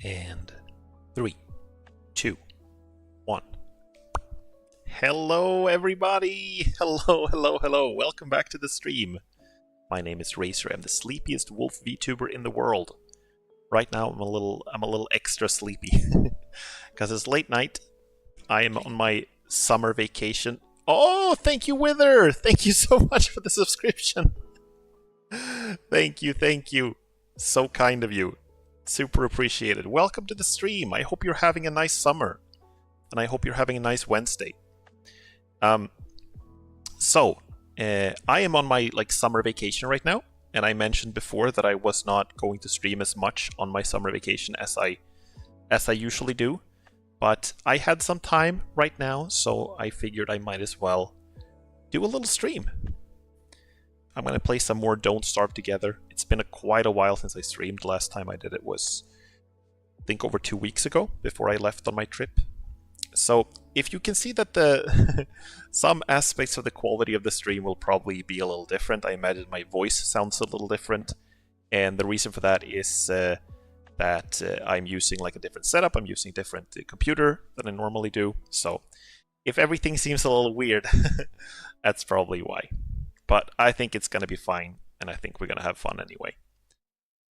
And 3, 2, 1. Hello, everybody! Hello. Welcome back to the stream. My name is Racer. I'm the sleepiest wolf VTuber in the world. Right now, I'm a little extra sleepy because it's late night. I am on my summer vacation. Oh, thank you, Wither! Thank you so much for the subscription. Thank you. So kind of you. Super appreciated. Welcome to the stream. I hope you're having a nice summer. And I hope you're having a nice Wednesday. I am on my summer vacation right now. And I mentioned before that I was not going to stream as much on my summer vacation as I usually do. But I had some time right now, so I figured I might as well do a little stream. I'm going to play some more Don't Starve Together. It's been quite a while since I streamed. Last time I did it was, I think, over 2 weeks ago, before I left on my trip. So, if you can see that the some aspects of the quality of the stream will probably be a little different. I imagine my voice sounds a little different. And the reason for that is that I'm using a different setup. I'm using a different computer than I normally do. So, if everything seems a little weird, that's probably why. But I think it's going to be fine, and I think we're going to have fun anyway.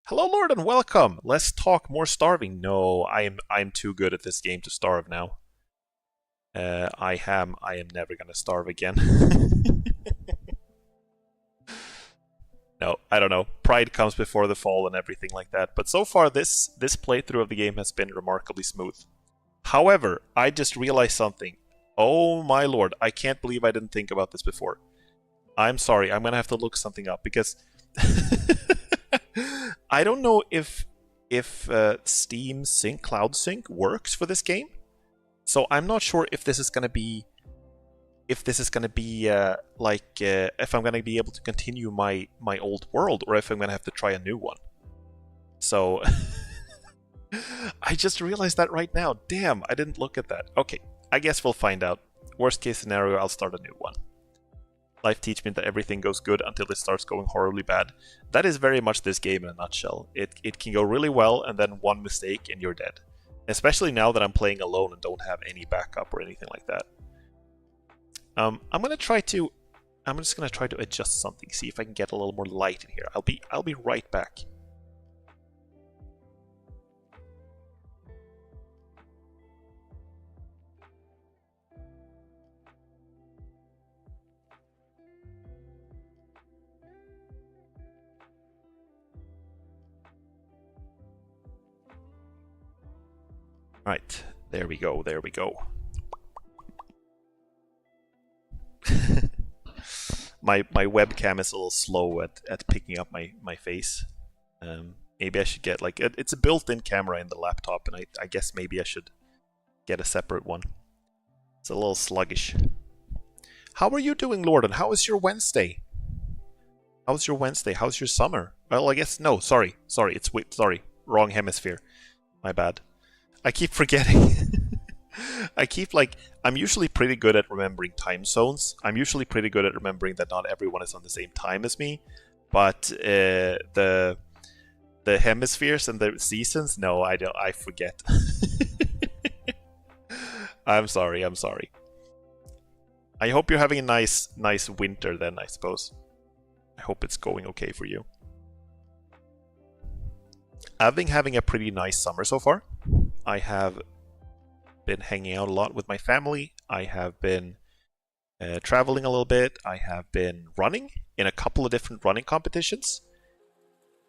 Hello, Lord, and welcome! Let's talk more starving. No, I'm too good at this game to starve now. I am never going to starve again. No, I don't know. Pride comes before the fall and everything like that. But so far, this playthrough of the game has been remarkably smooth. However, I just realized something. Oh my lord, I can't believe I didn't think about this before. I'm sorry, I'm gonna have to look something up because I don't know if Steam Sync, Cloud Sync works for this game. So I'm not sure if this is gonna be if I'm gonna be able to continue my old world or if I'm gonna have to try a new one. So I just realized that right now. Damn, I didn't look at that. Okay, I guess we'll find out. Worst case scenario, I'll start a new one. Life teach me that everything goes good until it starts going horribly bad. That is very much this game in a nutshell. It can go really well and then one mistake and you're dead. Especially now that I'm playing alone and don't have any backup or anything like that. I'm just gonna try to adjust something, see if I can get a little more light in here. I'll be right back. Right, there we go. My webcam is a little slow at picking up my face. Maybe I should get it's a built-in camera in the laptop, and I guess maybe I should get a separate one. It's a little sluggish. How are you doing, Lord? And how is your Wednesday? How's your Wednesday? How's your summer? Well, I guess no. Sorry. Wrong hemisphere. My bad. I keep forgetting. I'm usually pretty good at remembering time zones. I'm usually pretty good at remembering that not everyone is on the same time as me. But the hemispheres and the seasons, no, I forget. I'm sorry. I hope you're having a nice winter then, I suppose. I hope it's going okay for you. I've been having a pretty nice summer so far. I have been hanging out a lot with my family. I have been traveling a little bit. I have been running in a couple of different running competitions.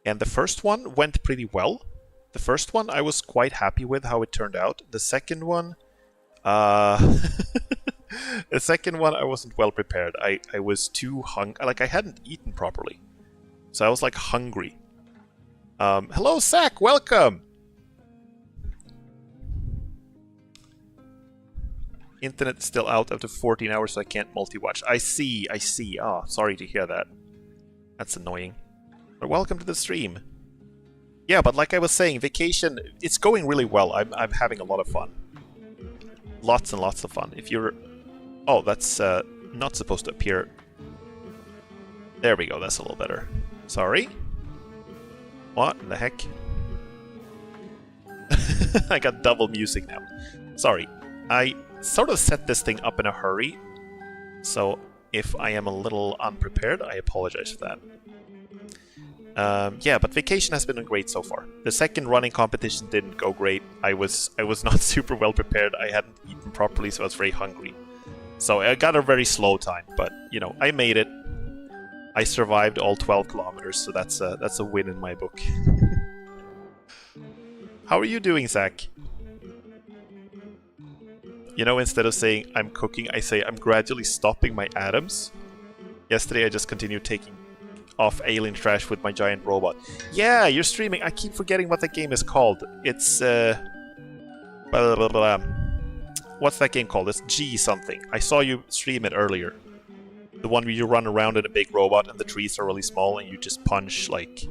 And the first one went pretty well. The first one I was quite happy with how it turned out. The second one... the second one I wasn't well prepared. I was too hungry. I hadn't eaten properly. So I was hungry. Hello, Zach! Welcome! Internet is still out after 14 hours, so I can't multi-watch. I see. Ah, sorry to hear that. That's annoying. But welcome to the stream. Yeah, but like I was saying, vacation, it's going really well. I'm having a lot of fun. Lots and lots of fun. If you're... Oh, that's not supposed to appear. There we go, that's a little better. Sorry? What in the heck? I got double music now. Sorry, I sort of set this thing up in a hurry, so if I am a little unprepared, I apologize for that. Yeah, but vacation has been great so far. The second running competition didn't go great. I was not super well prepared. I hadn't eaten properly, so I was very hungry. So I got a very slow time, but you know, I made it. I survived all 12 kilometers, so that's a win in my book. How are you doing, Zach? You know, instead of saying I'm cooking, I say I'm gradually stopping my atoms. Yesterday I just continued taking off alien trash with my giant robot. Yeah, you're streaming. I keep forgetting what that game is called. It's blah, blah, blah. What's that game called? It's G something. I saw you stream it earlier. The one where you run around in a big robot and the trees are really small and you just punch like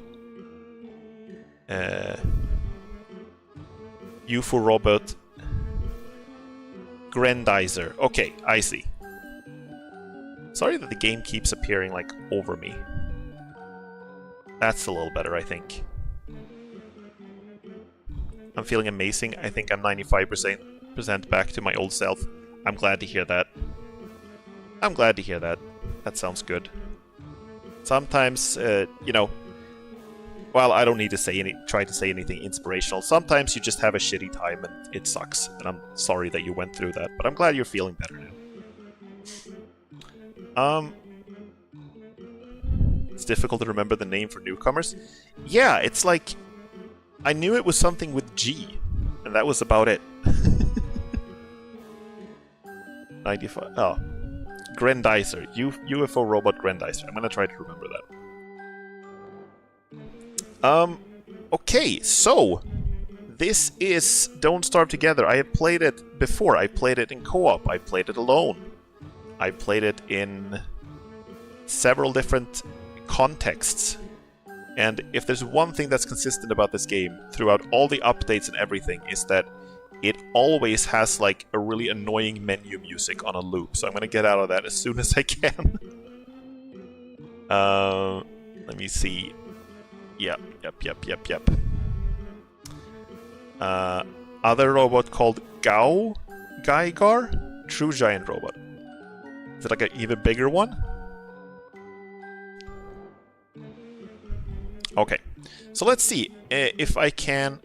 UFO robot Grendizer. Okay, I see. Sorry that the game keeps appearing like over me. That's a little better, I think. I'm feeling amazing. I think I'm 95% back to my old self. I'm glad to hear that. I'm glad to hear that. That sounds good. Sometimes, you know, well, I don't need to try to say anything inspirational. Sometimes you just have a shitty time and it sucks. And I'm sorry that you went through that, but I'm glad you're feeling better now. It's difficult to remember the name for newcomers. Yeah, it's like I knew it was something with G, and that was about it. 95. Oh, Grendizer, UFO robot Grendizer. I'm gonna try to remember that. Okay, so this is Don't Starve Together. I have played it before. I played it in co-op. I played it alone. I played it in several different contexts. And if there's one thing that's consistent about this game throughout all the updates and everything, is that it always has like a really annoying menu music on a loop. So I'm gonna get out of that as soon as I can. Let me see. Yep. Other robot called Gaigar? True giant robot. Is it like an even bigger one? Okay, so let's see if I can...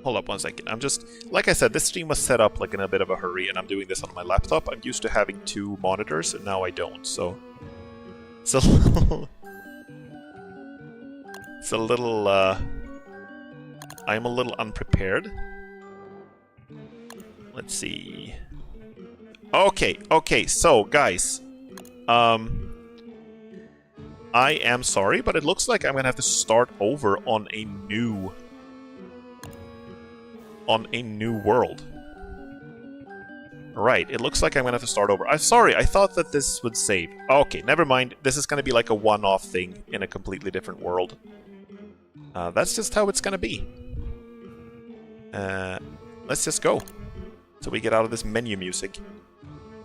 Hold up one second. I'm just... Like I said, this stream was set up like in a bit of a hurry, and I'm doing this on my laptop. I'm used to having 2 monitors, and now I don't, so... It's a little... It's a little, I'm a little unprepared. Let's see... Okay, so, guys. I am sorry, but it looks like I'm gonna have to start over on a new world. Right, it looks like I'm gonna have to start over. I'm sorry, I thought that this would save. Okay, never mind. This is gonna be like a one-off thing in a completely different world. That's just how it's gonna be. Let's just go. So we get out of this menu music.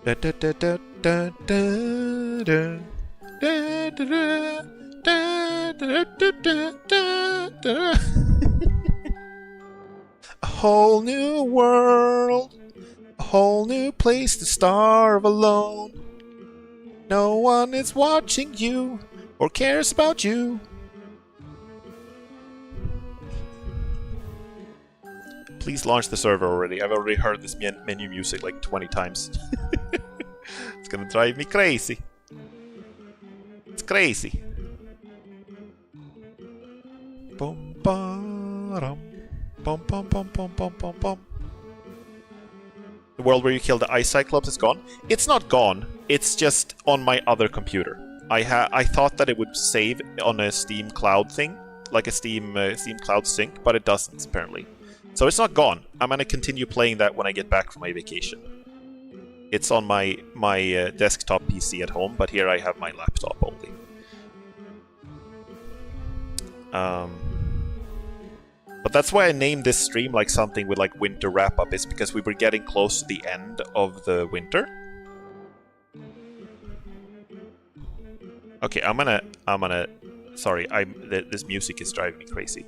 Da, da, da, da, da, da, da. Da, da, da, da, da, da, da. A whole new world, a whole new place to starve alone. No one is watching you or cares about you. Please launch the server already. I've already heard this menu music like 20 times. It's gonna drive me crazy. It's crazy. Bum ba-dum. Bum bum bum bum bum bum bum. The world where you kill the ice cyclops is gone. It's not gone. It's just on my other computer. I thought that it would save on a Steam Cloud thing, like a Steam Cloud sync, but it doesn't apparently. So it's not gone. I'm gonna continue playing that when I get back from my vacation. It's on my desktop PC at home, but here I have my laptop only. But that's why I named this stream like something with like winter wrap-up, is because we were getting close to the end of the winter. Okay, I'm gonna sorry, this music is driving me crazy.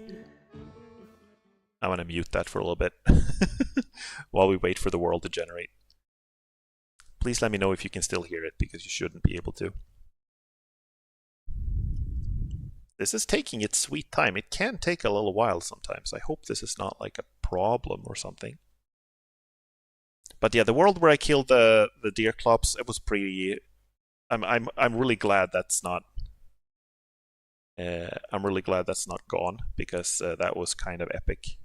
I'm gonna mute that for a little bit while we wait for the world to generate. Please let me know if you can still hear it, because you shouldn't be able to. This is taking its sweet time. It can take a little while sometimes. I hope this is not like a problem or something. But yeah, the world where I killed the deer clops, it was pretty. I'm really glad that's not. I'm really glad that's not gone, because that was kind of epic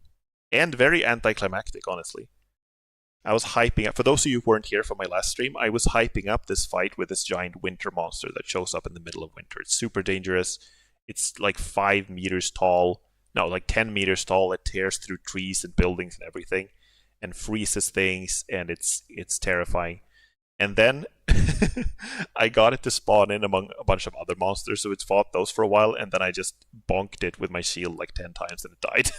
and very anticlimactic, honestly. I was hyping up. For those of you who weren't here from my last stream, I was hyping up this fight with this giant winter monster that shows up in the middle of winter. It's super dangerous. It's like 5 meters tall. No, like 10 meters tall. It tears through trees and buildings and everything, and freezes things, and it's terrifying. And then I got it to spawn in among a bunch of other monsters, so it's fought those for a while, and then I just bonked it with my shield like 10 times and it died.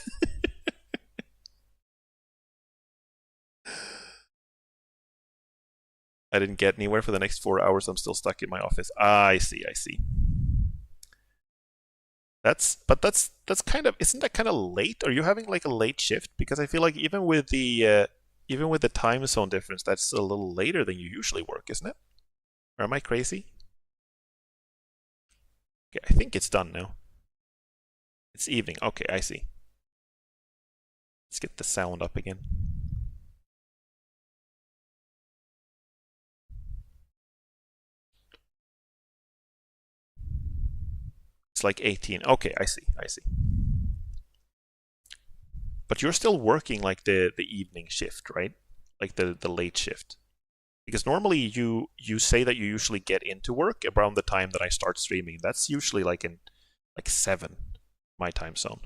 I didn't get anywhere for the next 4 hours. I'm still stuck in my office. I see. That's kind of, isn't that kind of late? Are you having like a late shift? Because I feel like even with the time zone difference, that's a little later than you usually work, isn't it? Or am I crazy? Okay, I think it's done now. It's evening. Okay, I see. Let's get the sound up again. It's like 18. Okay, I see. But you're still working like the evening shift, right? Like the late shift. Because normally you say that you usually get into work around the time that I start streaming. That's usually like in like 7, my time zone.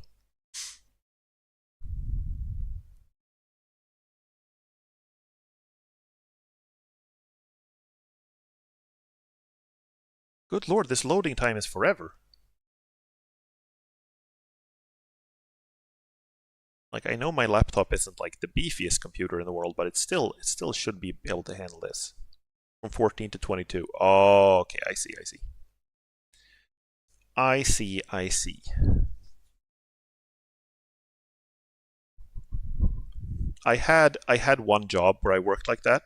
Good lord, this loading time is forever. Like, I know my laptop isn't like the beefiest computer in the world, but it still should be able to handle this. From 14 to 22. Oh, okay, I see. I had one job where I worked like that.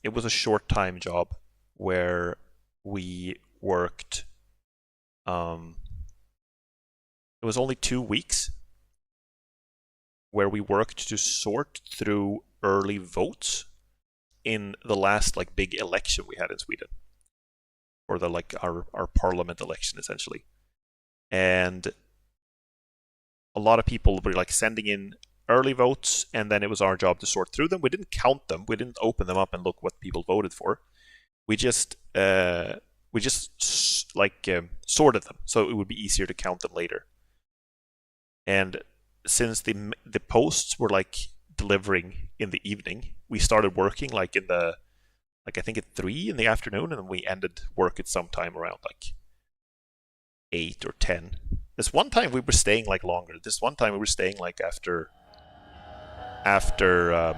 It was a short-time job where we worked. It was only 2 weeks where we worked to sort through early votes in the last like big election we had in Sweden, or the like our parliament election essentially. And a lot of people were like sending in early votes, and then it was our job to sort through them. We didn't count them. We didn't open them up and look what people voted for. We just sorted them so it would be easier to count them later. And since the posts were like delivering in the evening, we started working like in the I think at 3 in the afternoon, and then we ended work at some time around like 8 or 10. This one time we were staying like longer. This one time we were staying like after to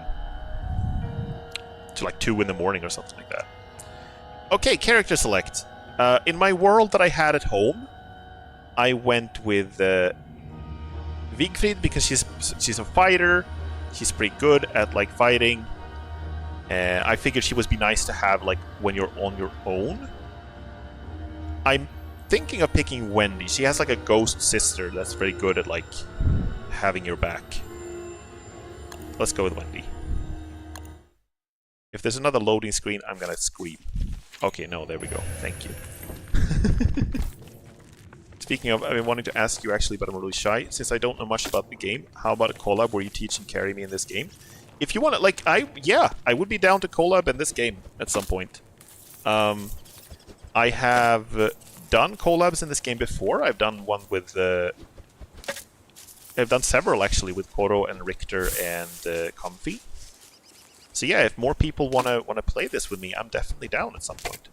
like 2 in the morning or something like that. Okay, character select. In my world that I had at home, I went with Vigfrid because she's a fighter. She's pretty good at like fighting. I figured she would be nice to have like when you're on your own. I'm thinking of picking Wendy. She has like a ghost sister that's very good at like having your back. Let's go with Wendy. If there's another loading screen, I'm gonna scream. Okay, no, there we go. Thank you. Speaking of, I've been wanting to ask you actually, but I'm really shy. Since I don't know much about the game, how about a collab where you teach and carry me in this game? If you want to, like, I would be down to collab in this game at some point. I have done collabs in this game before. I've done one with I've done several actually with Koro and Richter and Comfy. So yeah, if more people wanna play this with me, I'm definitely down at some point.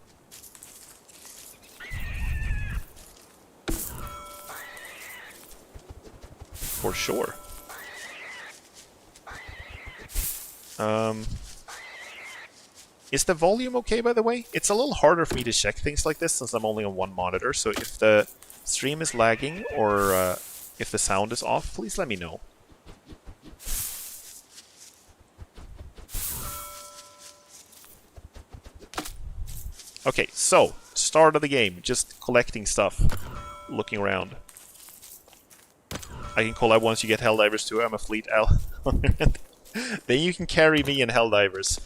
For sure. Is the volume okay, by the way? It's a little harder for me to check things like this since I'm only on one monitor, so if the stream is lagging or if the sound is off, please let me know. Okay, so, start of the game. Just collecting stuff. Looking around. I can call out once you get Helldivers too. I'm a fleet L. Then you can carry me in Helldivers.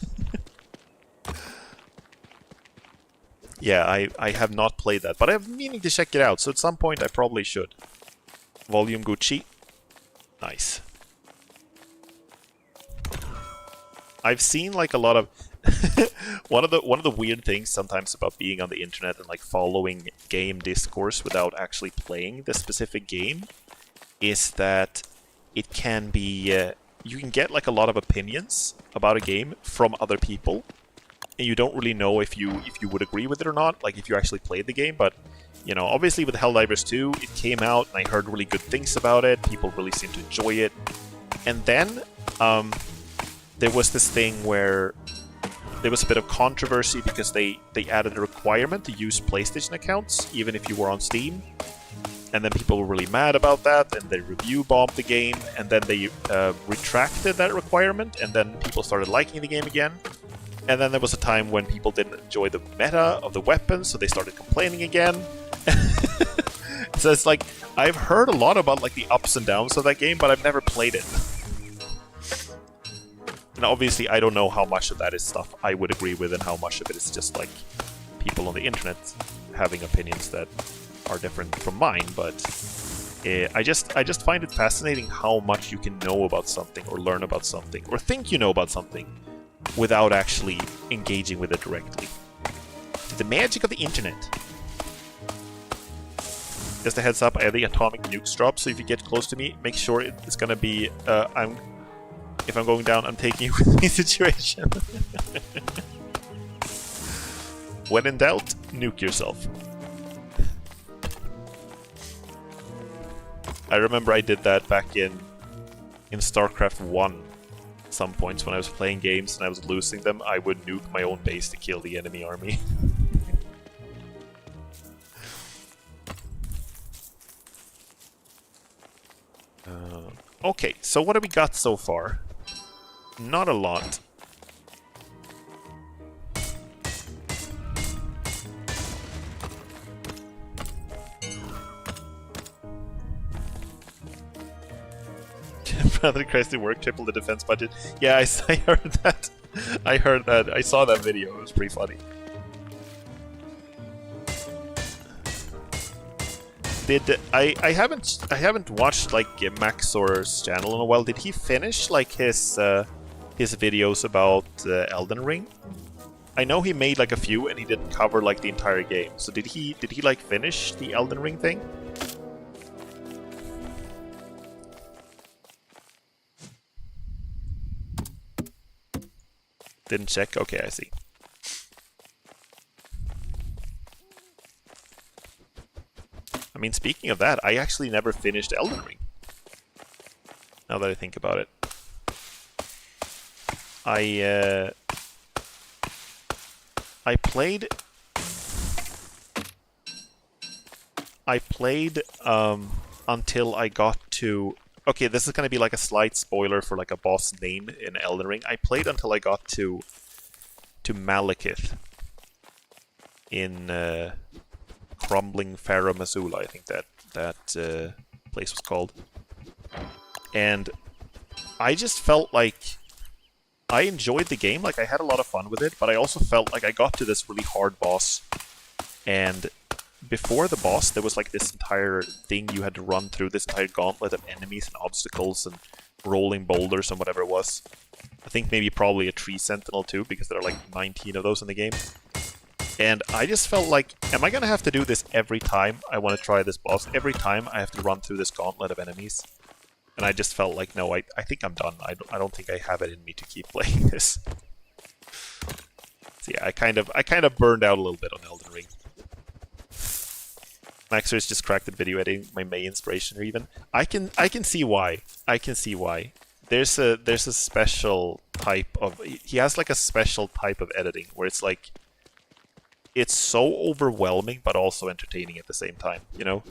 Yeah, I have not played that, but I'm meaning to check it out, so at some point I probably should. Volume Gucci. Nice. I've seen like a lot of one of the weird things sometimes about being on the internet and like following game discourse without actually playing the specific game is that it can be you can get like a lot of opinions about a game from other people, and you don't really know if you would agree with it or not, like if you actually played the game. But you know, obviously with Helldivers 2, it came out and I heard really good things about it. People really seemed to enjoy it. And then there was this thing where there was a bit of controversy because they added a requirement to use PlayStation accounts even if you were on Steam. And then people were really mad about that, and they review bombed the game, and then they retracted that requirement, and then people started liking the game again. And then there was a time when people didn't enjoy the meta of the weapons, so they started complaining again. So it's like, I've heard a lot about like the ups and downs of that game, but I've never played it. And obviously I don't know how much of that is stuff I would agree with and how much of it is just like people on the internet having opinions that are different from mine, but I just find it fascinating how much you can know about something or learn about something or think you know about something without actually engaging with it directly. The magic of the internet. Just a heads up, I have the atomic nukes drop, so if you get close to me, make sure it's gonna be if I'm going down, I'm taking you with me situation. When in doubt, nuke yourself. I remember I did that back in StarCraft 1. At some points when I was playing games and I was losing them, I would nuke my own base to kill the enemy army. Okay, so what have we got so far? Not a lot. Brother Christ, they work triple the defense budget. Yeah, I heard that. I heard that. I saw that video. It was pretty funny. I haven't watched like Maxor's channel in a while. Did he finish like his videos about Elden Ring? I know he made like a few and he didn't cover like the entire game. So did he like finish the Elden Ring thing? Didn't check? Okay, I see. I mean, speaking of that, I actually never finished Elden Ring. Now that I think about it. I played until I got to... Okay, this is going to be like a slight spoiler for like a boss name in Elden Ring. I played until I got to Malekith in Crumbling Farum Azula, I think that place was called. And I just felt like I enjoyed the game, like I had a lot of fun with it, but I also felt like I got to this really hard boss, and before the boss there was like this entire thing you had to run through, this entire gauntlet of enemies and obstacles and rolling boulders and whatever it was. I think maybe probably a tree sentinel too, because there are like 19 of those in the game. And I just felt like, am I gonna have to do this every time I want to try this boss? Every time I have to run through this gauntlet of enemies? And I just felt like, no, I think I'm done. I don't think I have it in me to keep playing this. So yeah, I kind of burned out a little bit on Elden Ring. Maxer's just cracked the video editing, my May inspiration, or even I can see why. I can see why. There's a special type of, he has like a special type of editing where it's like, it's so overwhelming but also entertaining at the same time, you know?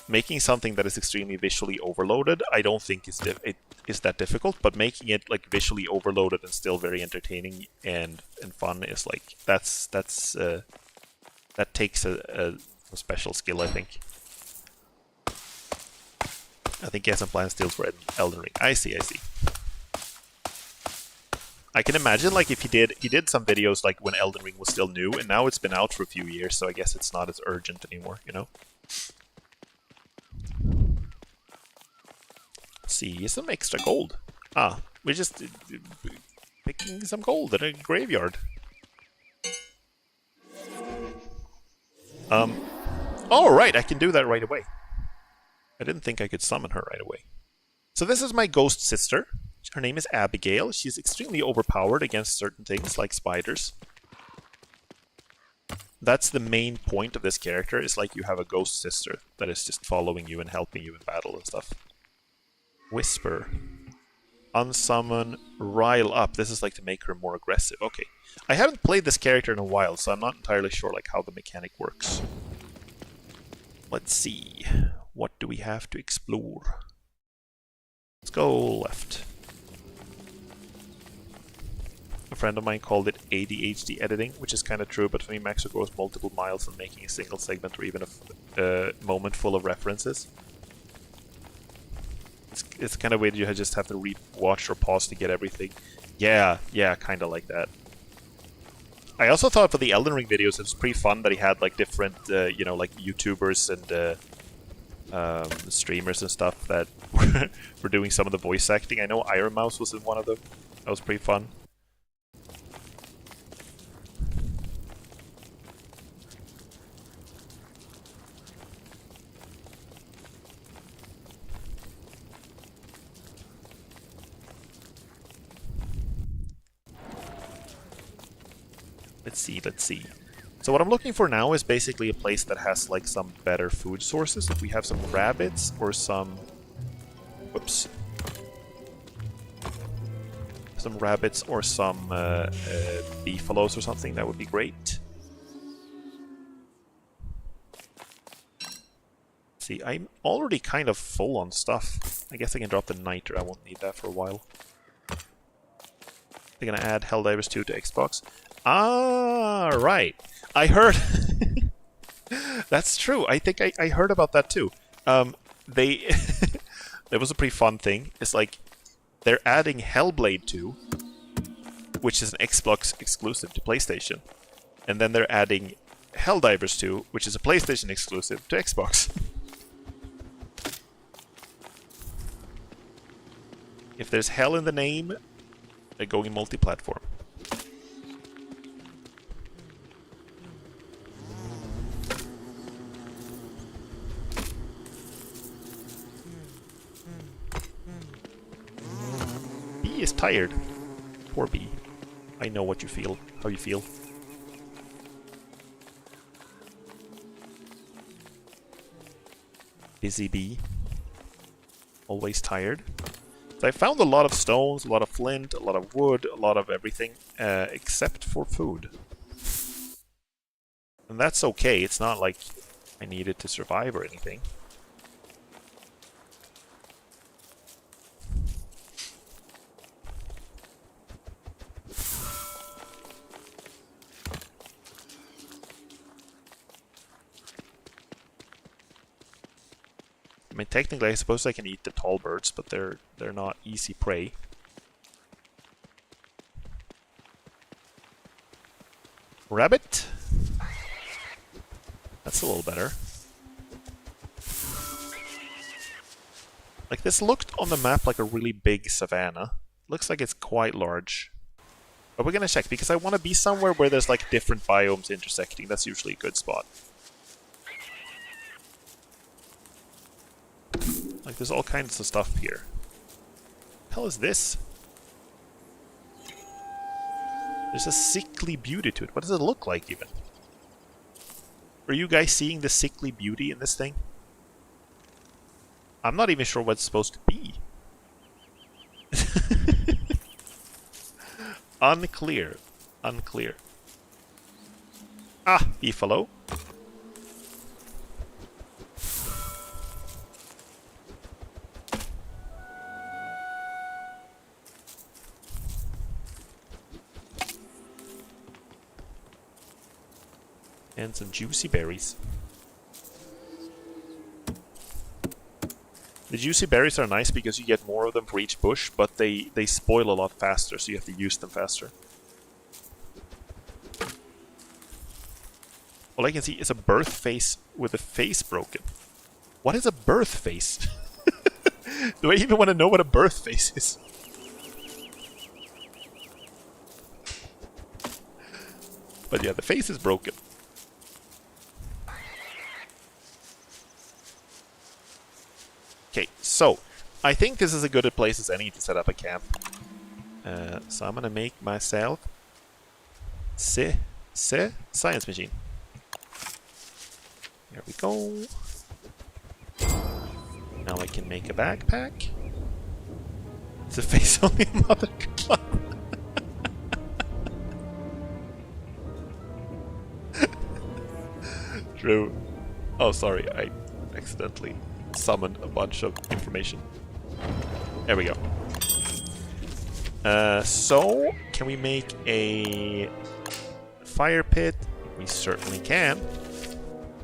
making something that is extremely visually overloaded, I don't think it is that difficult, but making it like visually overloaded and still very entertaining and fun is like that takes a special skill, I think. I think he has some plans still for Elden Ring. I see. I can imagine like if he did some videos like when Elden Ring was still new, and now it's been out for a few years, so I guess it's not as urgent anymore, you know? Let's see, some extra gold. Ah, we're just picking some gold at a graveyard. Alright, I can do that right away. I didn't think I could summon her right away. So this is my ghost sister. Her name is Abigail. She's extremely overpowered against certain things like spiders. That's the main point of this character, is like you have a ghost sister that is just following you and helping you in battle and stuff. Whisper. Unsummon, rile up. This is like to make her more aggressive. Okay. I haven't played this character in a while, so I'm not entirely sure like how the mechanic works. Let's see. What do we have to explore? Let's go left. A friend of mine called it ADHD editing, which is kind of true, but for me, Maxo goes multiple miles on making a single segment or even a moment full of references. It's kind of weird you just have to re-watch or pause to get everything. Yeah, kind of like that. I also thought for the Elden Ring videos, it was pretty fun that he had like different, you know, like YouTubers and streamers and stuff that were doing some of the voice acting. I know Iron Mouse was in one of them. That was pretty fun. Let's see. So what I'm looking for now is basically a place that has like some better food sources. If we have some rabbits or some... Whoops. Some rabbits or some beefaloes or something, that would be great. See, I'm already kind of full on stuff. I guess I can drop the niter, I won't need that for a while. They're gonna add Helldivers 2 to Xbox. Ah, right. I heard... That's true. I think I heard about that too. They... That was a pretty fun thing. It's like, they're adding Hellblade 2, which is an Xbox exclusive to PlayStation. And then they're adding Helldivers 2, which is a PlayStation exclusive to Xbox. If there's hell in the name, they're going multi-platform. Bee is tired. Poor Bee. I know what you feel. How you feel. Busy Bee. Always tired. So I found a lot of stones, a lot of flint, a lot of wood, a lot of everything, except for food. And that's okay, it's not like I need it to survive or anything. I mean, technically, I suppose I can eat the tall birds, but they're not easy prey. Rabbit? That's a little better. Like, this looked on the map like a really big savanna. Looks like it's quite large. But we're gonna check, because I want to be somewhere where there's like different biomes intersecting. That's usually a good spot. Like, there's all kinds of stuff here. What the hell is this? There's a sickly beauty to it. What does it look like, even? Are you guys seeing the sickly beauty in this thing? I'm not even sure what it's supposed to be. Unclear. Unclear. Ah, beefalo. And some juicy berries. The juicy berries are nice because you get more of them for each bush, but they spoil a lot faster, so you have to use them faster. All I can see is a birth face with a face broken. What is a birth face? Do I even want to know what a birth face is? But yeah, the face is broken. Okay, so I think this is as good a place as any to set up a camp. So I'm gonna make myself science machine. There we go. Now I can make a backpack. It's a face only mother could climb. True. Oh, sorry, I accidentally summoned a bunch of information. There we go. So, can we make a fire pit? We certainly can.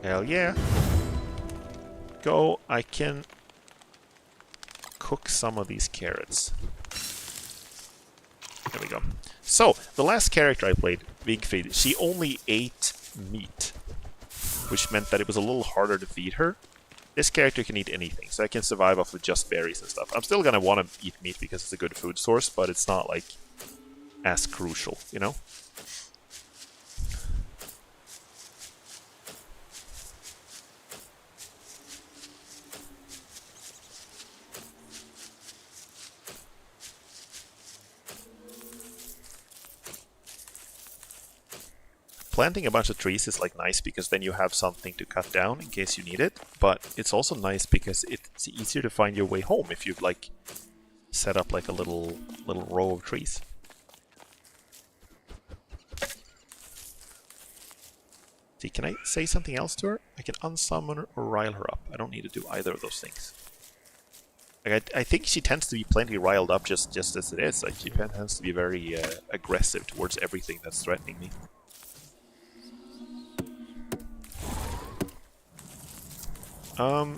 Hell yeah. Go, I can cook some of these carrots. There we go. So, the last character I played, Vigfrid, she only ate meat, which meant that it was a little harder to feed her. This character can eat anything, so I can survive off of just berries and stuff. I'm still gonna want to eat meat because it's a good food source, but it's not like as crucial, you know? Planting a bunch of trees is like nice because then you have something to cut down in case you need it, but it's also nice because it's easier to find your way home if you've like set up like a little row of trees. See, can I say something else to her? I can unsummon or rile her up. I don't need to do either of those things. Like, I think she tends to be plenty riled up just as it is. Like, she tends to be very aggressive towards everything that's threatening me.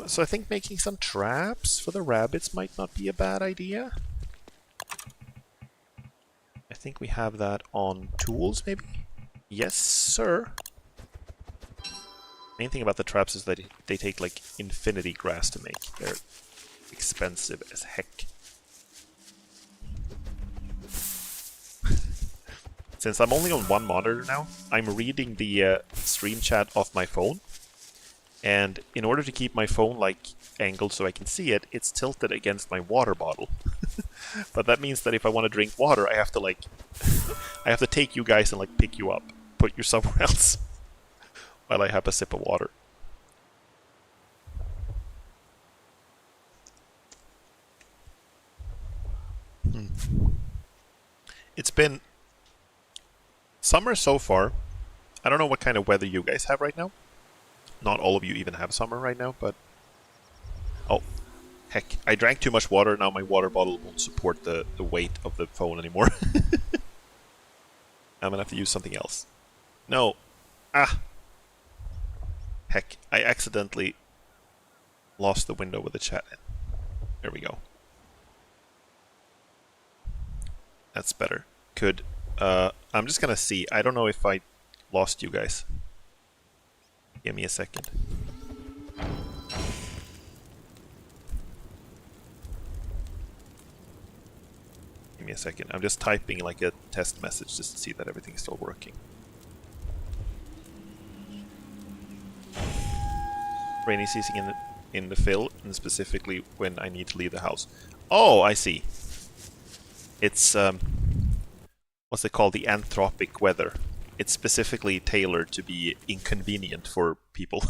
So I think making some traps for the rabbits might not be a bad idea. I think we have that on tools, maybe? Yes, sir. Main thing about the traps is that they take like infinity grass to make. They're expensive as heck. Since I'm only on one monitor now, I'm reading the stream chat off my phone. And in order to keep my phone like angled so I can see it, it's tilted against my water bottle. But that means that if I want to drink water, I have to like I have to take you guys and like pick you up, put you somewhere else while I have a sip of water. It's been summer so far. I don't know what kind of weather you guys have right now. Not all of you even have summer right now, but... Oh, heck. I drank too much water, now my water bottle won't support the weight of the phone anymore. I'm gonna have to use something else. No. Ah! Heck, I accidentally lost the window with the chat in. There we go. That's better. Could... I'm just gonna see. I don't know if I lost you guys. Give me a second. Give me a second. I'm just typing like a test message just to see that everything's still working. Rainy season in the fill, and specifically when I need to leave the house. Oh, I see. It's what's it called? The anthropic weather. It's specifically tailored to be inconvenient for people.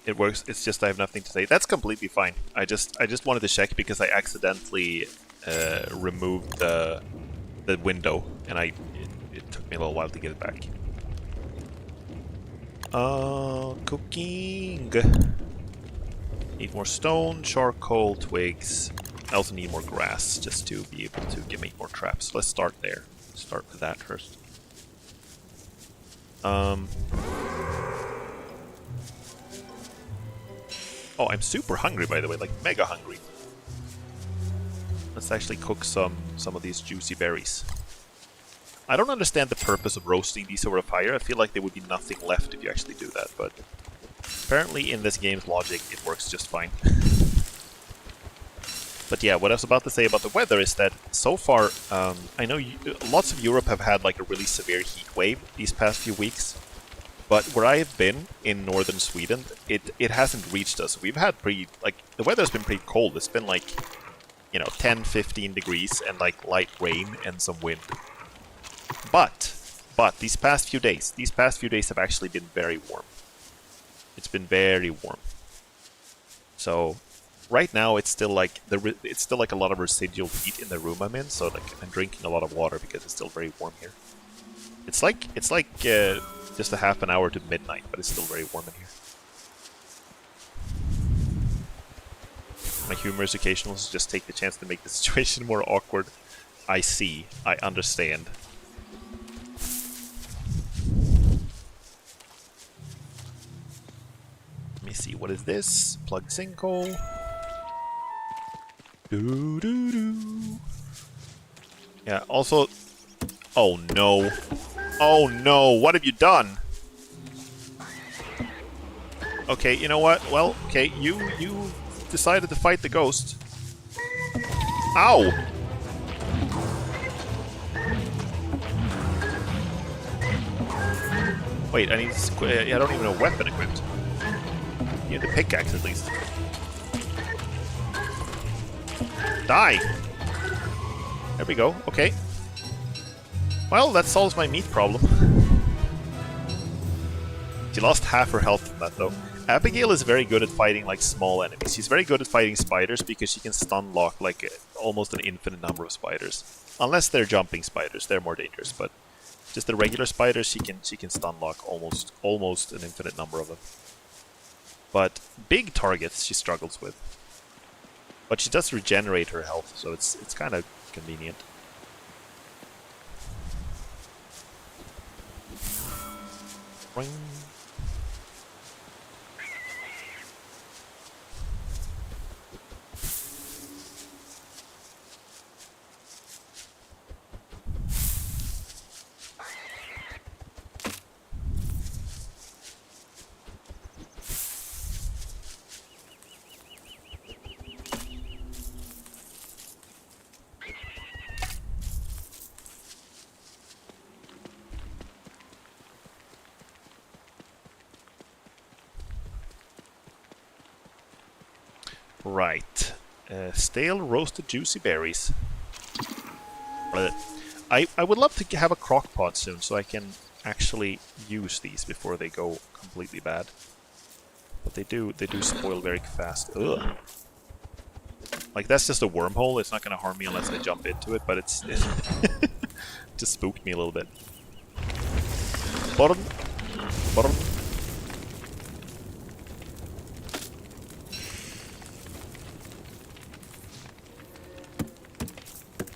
It works. It's just I have nothing to say. That's completely fine. I just wanted to check because I accidentally removed the window, and it took me a little while to get it back. Cooking. Need more stone, charcoal, twigs. I also need more grass just to be able to make more traps. Let's start there. Start with that first. Oh, I'm super hungry, by the way, like mega hungry. Let's actually cook some of these juicy berries. I don't understand the purpose of roasting these over a fire. I feel like there would be nothing left if you actually do that, but apparently in this game's logic, it works just fine. But yeah, what I was about to say about the weather is that so far, I know lots of Europe have had like a really severe heat wave these past few weeks. But where I have been in northern Sweden, it hasn't reached us. We've had the weather's been pretty cold. It's been like, 10, 15 degrees and like light rain and some wind. But these past few days have actually been very warm. It's been very warm. So right now it's still like a lot of residual heat in the room I'm in. So like I'm drinking a lot of water because it's still very warm here. It's like just a half an hour to midnight, but it's still very warm in here. My humor is occasional, so just take the chance to make the situation more awkward. I see. I understand. Let me see. What is this? Plug sinkhole. Doo doo doo. Yeah. Also. Oh no. Oh no, what have you done? Okay, you know what? Well, okay, you decided to fight the ghost. Ow! Wait, I need to... I don't even have a weapon equipped. You need the pickaxe at least. Die! There we go, okay. Well, that solves my meat problem. She lost half her health from that, though. Abigail is very good at fighting, like, small enemies. She's very good at fighting spiders because she can stun lock, like, almost an infinite number of spiders. Unless they're jumping spiders, they're more dangerous, but just the regular spiders, she can stun lock almost an infinite number of them. But big targets she struggles with. But she does regenerate her health, so it's kind of convenient. Ring. Right. Stale roasted juicy berries. I would love to have a crock pot soon so I can actually use these before they go completely bad. But they do spoil very fast. Ugh. Like, that's just a wormhole. It's not going to harm me unless I jump into it, but it just spooked me a little bit. Bottom.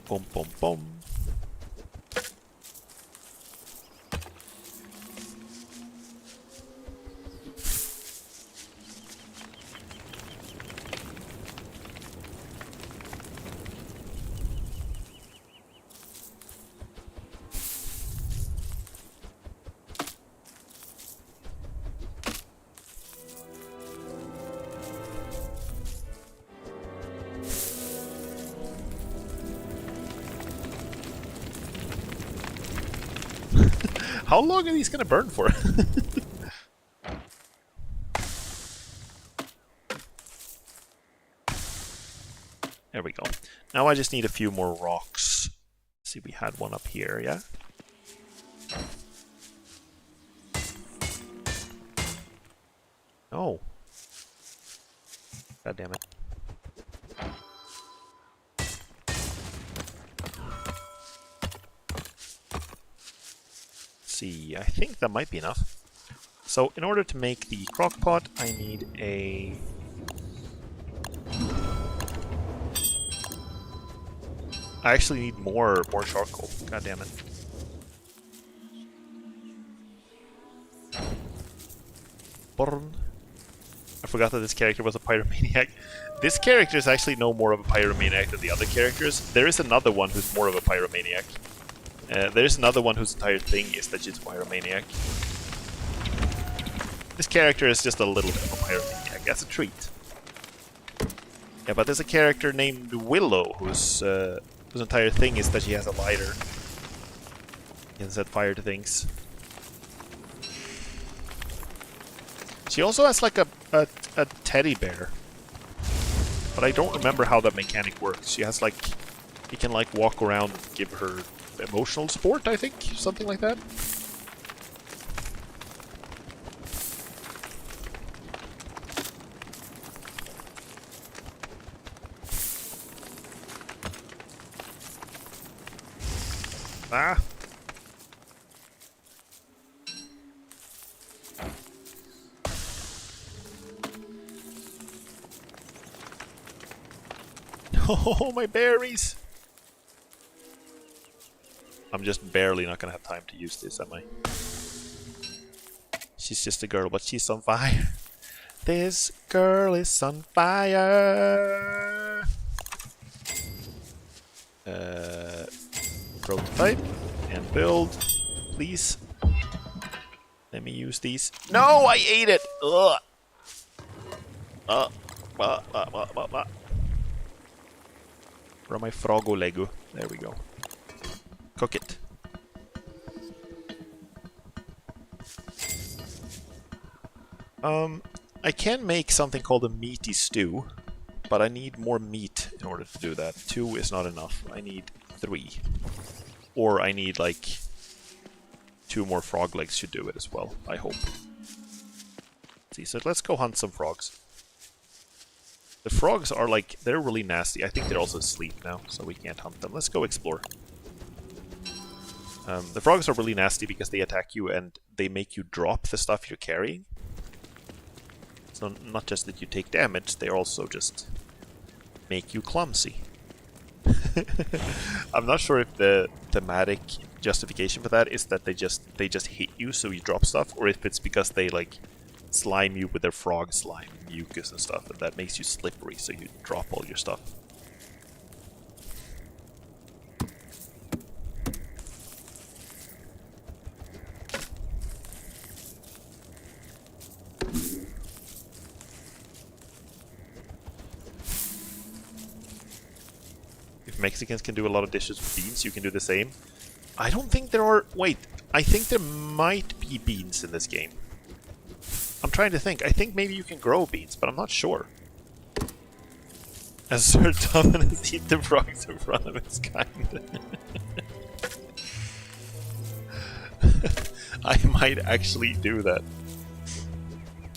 Boom, boom, boom. How long are these gonna burn for? There we go. Now I just need a few more rocks. Let's see, we had one up here, yeah? Oh. God damn it. See, I think that might be enough. So in order to make the crock pot, I need a... I actually need more charcoal. God damn it. Burn. I forgot that this character was a pyromaniac. This character is actually no more of a pyromaniac than the other characters. There is another one who's more of a pyromaniac. There is another one whose entire thing is that she's a pyromaniac. This character is just a little bit of a pyromaniac. That's a treat. Yeah, but there's a character named Willow whose entire thing is that she has a lighter. She can set fire to things. She also has like a teddy bear. But I don't remember how that mechanic works. She has like... You can like walk around and give her emotional support, I think? Something like that? Ah! Oh, my berries! I'm just barely not gonna have time to use this, am I? She's just a girl, but she's on fire. This girl is on fire! Prototype and build, please. Let me use these. No, I ate it! Ugh! Where are my Frogo Lego? There we go. Cook it. I can make something called a meaty stew, but I need more meat in order to do that. 2 is not enough. I need 3. Or I need like 2 more frog legs should do it as well, I hope. Let's see, so let's go hunt some frogs. The frogs are like, they're really nasty. I think they're also asleep now, so we can't hunt them. Let's go explore. The frogs are really nasty because they attack you and they make you drop the stuff you're carrying. So not just that you take damage, they also just make you clumsy. I'm not sure if the thematic justification for that is that they just hit you so you drop stuff, or if it's because they like slime you with their frog slime, mucus and stuff, and that makes you slippery so you drop all your stuff. If Mexicans can do a lot of dishes with beans, you can do the same. I don't think there are... Wait, I think there might be beans in this game. I'm trying to think. I think maybe you can grow beans, but I'm not sure. As Sir Dominus eat the frogs in front of his kind. I might actually do that.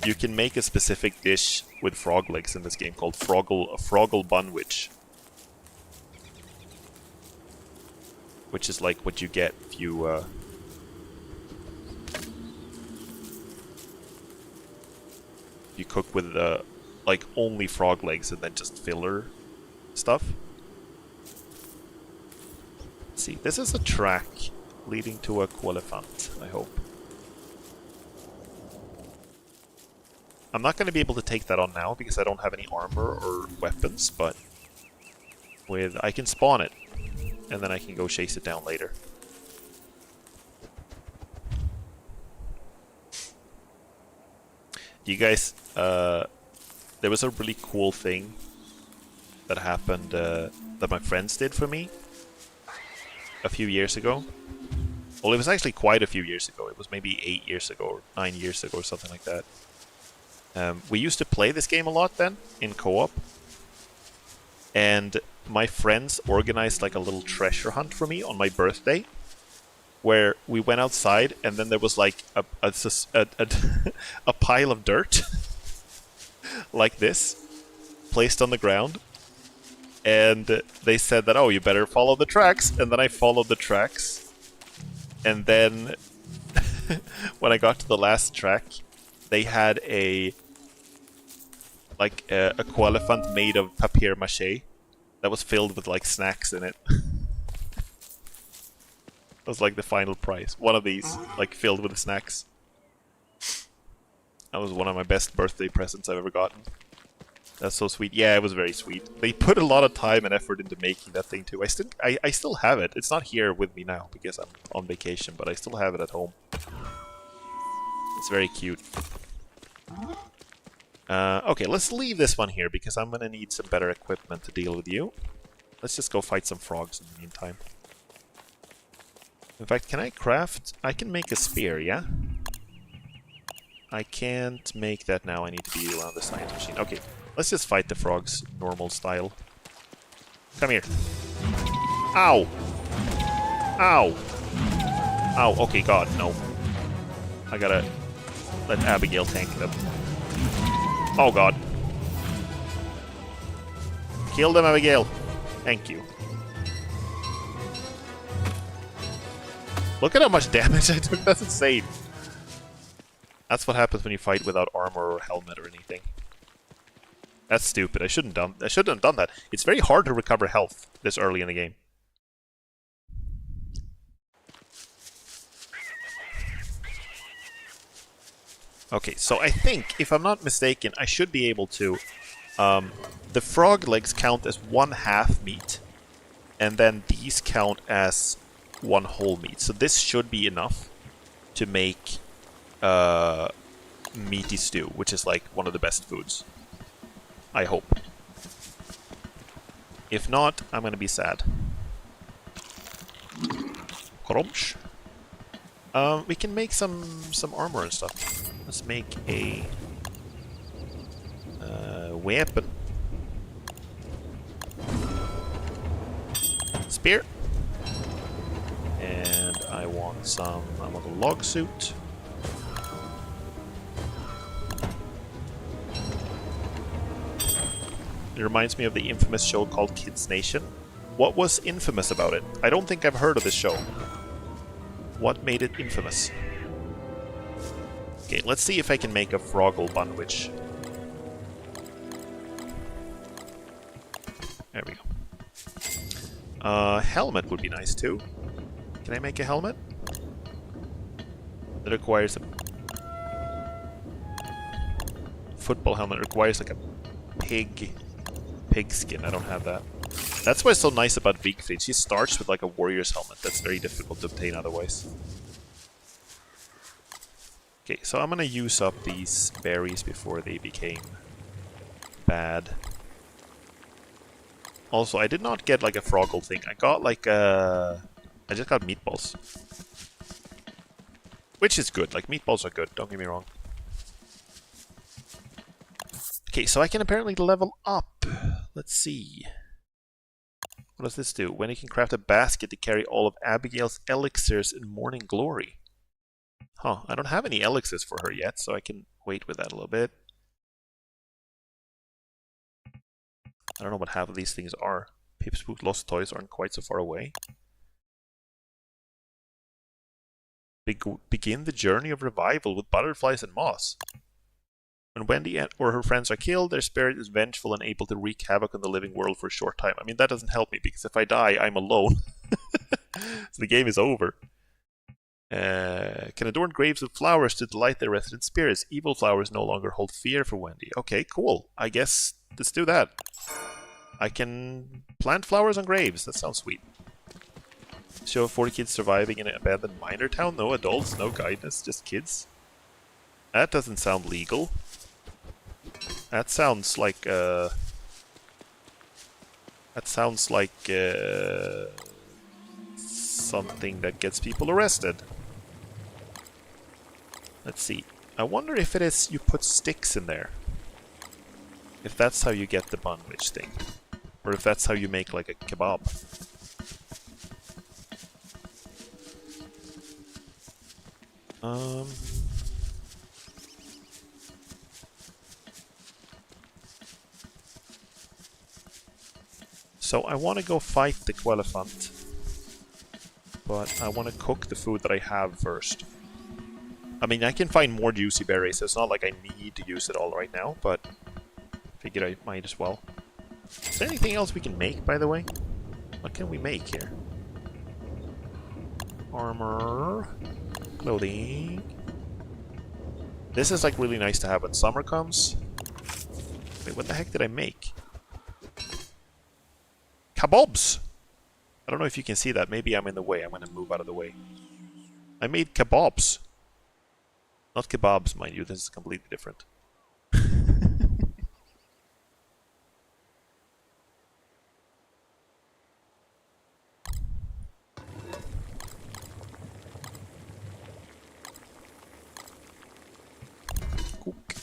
You can make a specific dish with frog legs in this game called Froggle Bunwich. Which is like what you get if you cook with like only frog legs and then just filler stuff. Let's see, this is a track leading to a Qualiphant, I hope. I'm not going to be able to take that on now because I don't have any armor or weapons, but I can spawn it and then I can go chase it down later. You guys, there was a really cool thing that happened that my friends did for me a few years ago. Well, it was actually quite a few years ago. It was maybe 8 years ago or 9 years ago or something like that. We used to play this game a lot then in co-op, and my friends organized like a little treasure hunt for me on my birthday, where we went outside and then there was like a pile of dirt like this placed on the ground, and they said that, oh, you better follow the tracks, and then I followed the tracks, and then when I got to the last track, they had a koalefant made of papier mache that was filled with like snacks in it. That was like the final prize. One of these, like filled with snacks. That was one of my best birthday presents I've ever gotten. That's so sweet. Yeah, it was very sweet. They put a lot of time and effort into making that thing too. I still have it. It's not here with me now because I'm on vacation, but I still have it at home. It's very cute. Okay, let's leave this one here because I'm gonna need some better equipment to deal with you. Let's just go fight some frogs in the meantime. In fact, can I craft? I can make a spear, yeah? I can't make that now. I need to be around the science machine. Okay, let's just fight the frogs normal style. Come here. Ow! Ow! Ow, okay, God, no. I gotta let Abigail tank them. Oh, God. Kill them, Abigail. Thank you. Look at how much damage I took. That's insane. That's what happens when you fight without armor or helmet or anything. That's stupid. I shouldn't have done that. It's very hard to recover health this early in the game. Okay, so I think, if I'm not mistaken, I should be able to... the frog legs count as 1/2 meat, and then these count as 1 whole meat. So this should be enough to make meaty stew, which is like one of the best foods. I hope. If not, I'm gonna be sad. Crunch. We can make some armor and stuff. Let's make a weapon. Spear. And I want a log suit. It reminds me of the infamous show called Kids Nation. What was infamous about it? I don't think I've heard of this show. What made it infamous? Okay, let's see if I can make a Froggle Bunwich. There we go. Helmet would be nice too. Can I make a helmet? That requires a... Football helmet requires like a pig skin. I don't have that. That's what's so nice about Siegfried. She starts with like a warrior's helmet. That's very difficult to obtain otherwise. Okay, so I'm gonna use up these berries before they became bad. Also, I did not get like a Froggle thing. I got like a... I just got meatballs. Which is good. Like, meatballs are good, don't get me wrong. Okay, so I can apparently level up. Let's see. What does this do? When you can craft a basket to carry all of Abigail's elixirs in morning glory. Huh, I don't have any elixirs for her yet, so I can wait with that a little bit. I don't know what half of these things are. Pip's Book Lost Toys aren't quite so far away. Begin the journey of revival with butterflies and moss. When Wendy or her friends are killed, their spirit is vengeful and able to wreak havoc on the living world for a short time. I mean, that doesn't help me, because if I die, I'm alone. So the game is over. Can adorn graves with flowers to delight their resident spirits. Evil flowers no longer hold fear for Wendy. Okay, cool. I guess let's do that. I can plant flowers on graves. That sounds sweet. Show 40 kids surviving in an abandoned miner town. No adults, no guidance, just kids. That doesn't sound legal. That sounds like something that gets people arrested. Let's see. I wonder if it is you put sticks in there. If that's how you get the Bunwich thing. Or if that's how you make like a kebab. So I want to go fight the Quelefant, but I want to cook the food that I have first. I mean, I can find more juicy berries, so it's not like I need to use it all right now, but figured I might as well. Is there anything else we can make, by the way? What can we make here? Armor, clothing. This is like really nice to have when summer comes. Wait, what the heck did I make? Kebabs! I don't know if you can see that. Maybe I'm in the way. I'm gonna move out of the way. I made kebabs. Not kebabs, mind you. This is completely different. Cook.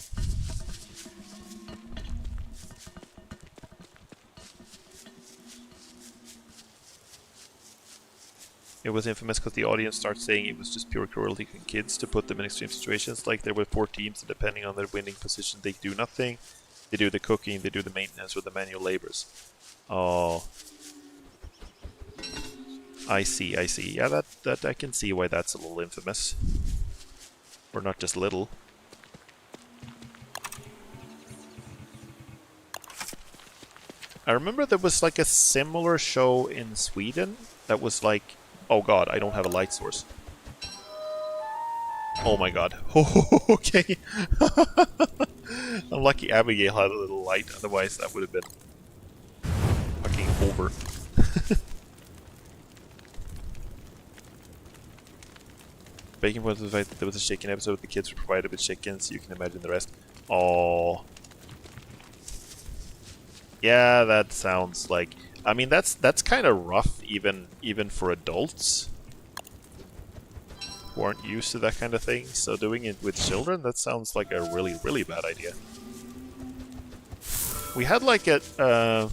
It was infamous because the audience started saying it was just pure cruelty to kids to put them in extreme situations. Like there were 4 teams, and depending on their winning position, they do nothing. They do the cooking, they do the maintenance, or the manual labors. Oh, I see, I see. Yeah, that I can see why that's a little infamous, or not just little. I remember there was like a similar show in Sweden that was like. Oh god, I don't have a light source. Oh my god. Okay. I'm lucky Abigail had a little light, otherwise that would have been fucking over. Baking point was the fact that there was a chicken episode, the kids were provided with chickens, you can imagine the rest. Oh. Yeah, that sounds like... I mean, that's kind of rough, even for adults who aren't used to that kind of thing. So doing it with children, that sounds like a really, really bad idea. We had like a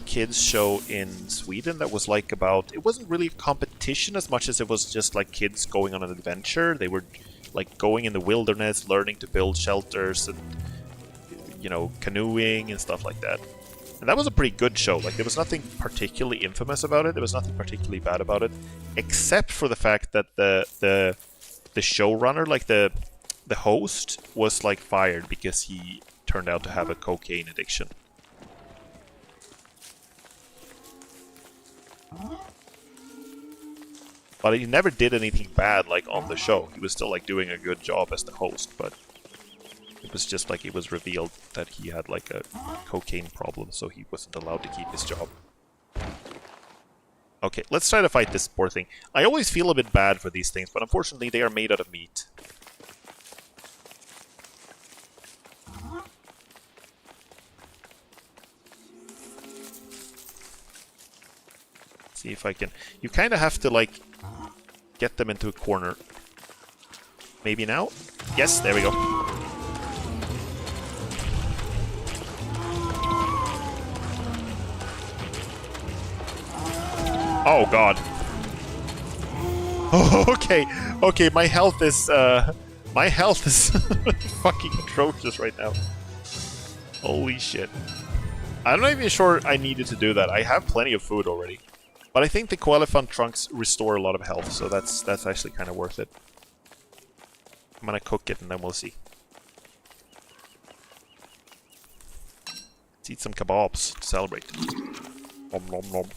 kids show in Sweden that was like about... It wasn't really a competition as much as it was just like kids going on an adventure. They were like going in the wilderness, learning to build shelters and... you know, canoeing and stuff like that. And that was a pretty good show. Like, there was nothing particularly infamous about it. There was nothing particularly bad about it, except for the fact that the showrunner, like the host, was like fired because he turned out to have a cocaine addiction. But he never did anything bad, like, on the show. He was still, like, doing a good job as the host, but... It was just like it was revealed that he had like a cocaine problem, so he wasn't allowed to keep his job. Okay, let's try to fight this poor thing. I always feel a bit bad for these things, but unfortunately they are made out of meat. See if I can... You kind of have to like get them into a corner. Maybe now? Yes, there we go. Oh god. Oh, okay. Okay, my health is fucking atrocious right now. Holy shit. I'm not even sure I needed to do that. I have plenty of food already. But I think the Coelephant trunks restore a lot of health, so that's actually kind of worth it. I'm gonna cook it and then we'll see. Let's eat some kebabs to celebrate. Nom nom nom.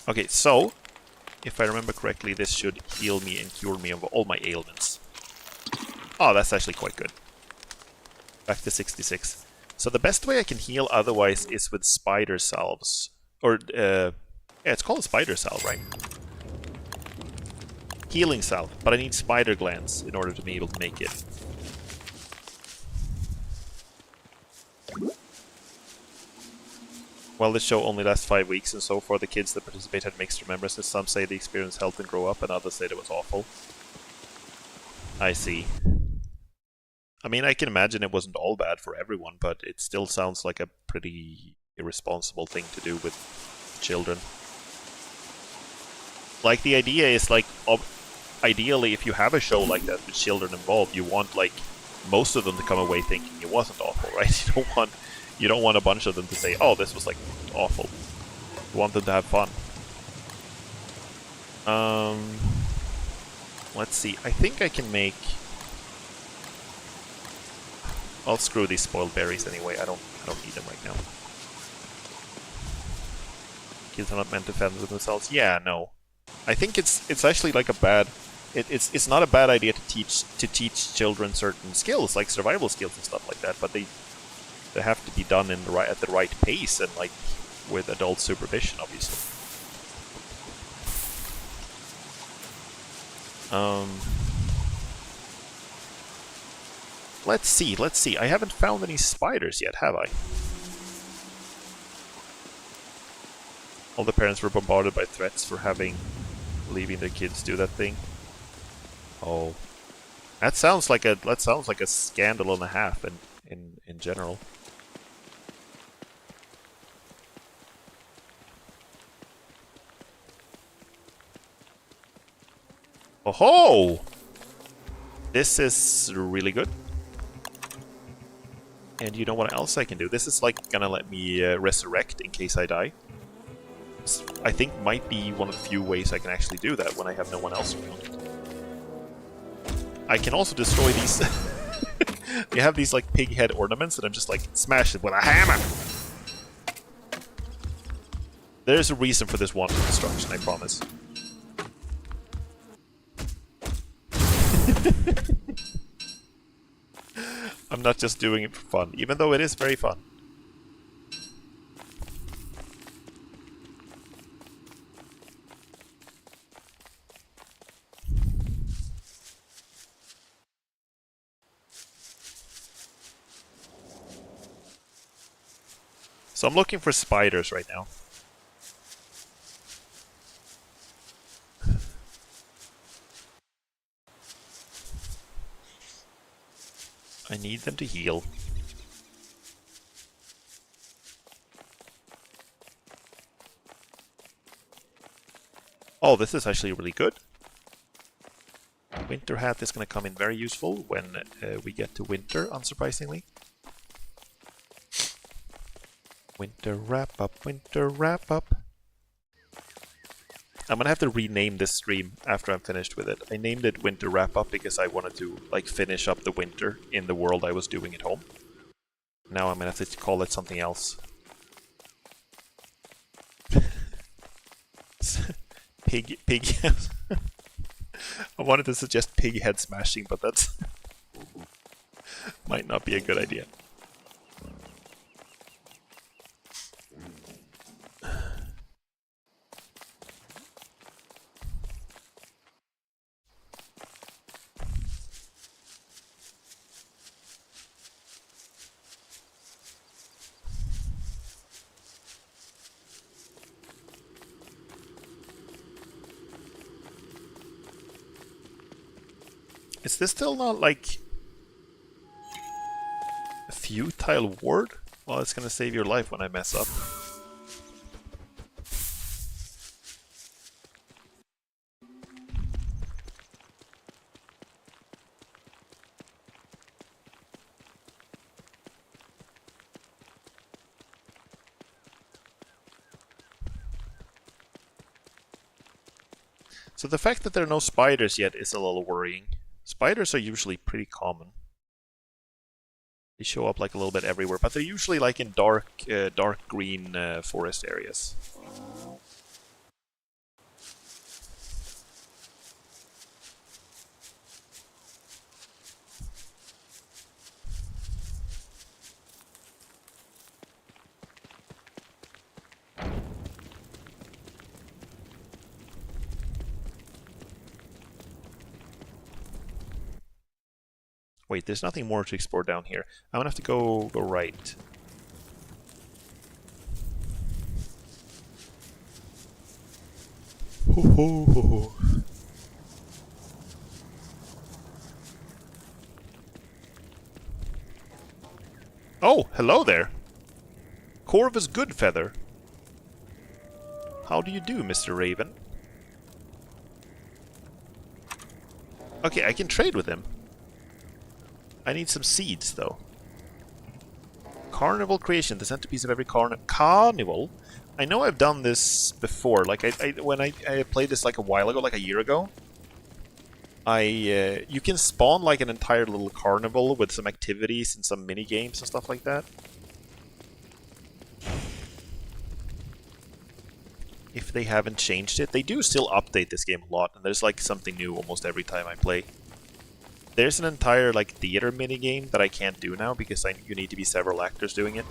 Okay, so, if I remember correctly, this should heal me and cure me of all my ailments. Oh, that's actually quite good. Back to 66. So the best way I can heal otherwise is with spider salves. Or, yeah, it's called a spider salve, right? Healing salve, but I need spider glands in order to be able to make it. Well, this show only lasts 5 weeks, and so far the kids that participate had mixed remembrances. Some say the experience helped them grow up, and others say it was awful. I see. I mean, I can imagine it wasn't all bad for everyone, but it still sounds like a pretty irresponsible thing to do with children. Like, the idea is, like, ideally, if you have a show like that with children involved, you want, like, most of them to come away thinking it wasn't awful, right? You don't want a bunch of them to say, oh, this was, like, awful. You want them to have fun. Let's see. I think I can make... I'll screw these spoiled berries anyway. I don't need them right now. Kids are not meant to fend with themselves. Yeah, no. I think it's actually like a bad... It's not a bad idea to teach children certain skills, like survival skills and stuff like that, but they have to be done at the right pace and like with adult supervision, obviously. Let's see. I haven't found any spiders yet, have I? All the parents were bombarded by threats for leaving their kids do that thing. Oh, that sounds like a scandal and a half in general. Oh ho! This is really good. And you know what else I can do? This is like gonna let me resurrect in case I die. This, I think, might be one of the few ways I can actually do that when I have no one else around. I can also destroy these. You have these like pig head ornaments, and I'm just like smash it with a hammer. There's a reason for this wanton destruction, I promise. I'm not just doing it for fun, even though it is very fun. So I'm looking for spiders right now. I need them to heal. Oh, this is actually really good. Winter hat is going to come in very useful when we get to winter, unsurprisingly. Winter wrap up, winter wrap up. I'm gonna have to rename this stream after I'm finished with it. I named it Winter Wrap Up because I wanted to like finish up the winter in the world I was doing at home. Now I'm gonna have to call it something else. Pig. I wanted to suggest pig head smashing, but that's might not be a good idea. Is this still not like a futile ward? Well, it's gonna save your life when I mess up. So the fact that there are no spiders yet is a little worrying. Spiders are usually pretty common. They show up like a little bit everywhere, but they're usually like in dark green forest areas. Wait, there's nothing more to explore down here. I'm gonna have to go right. Ho ho ho ho. Oh, hello there. Corvus Goodfeather. How do you do, Mr. Raven? Okay, I can trade with him. I need some seeds, though. Carnival creation, the centerpiece of every carnival. I know I've done this before. Like when I played this like a while ago, like a year ago. You can spawn like an entire little carnival with some activities and some mini games and stuff like that. If they haven't changed it, they do still update this game a lot, and there's like something new almost every time I play. There's an entire like theater minigame that I can't do now because you need to be several actors doing it.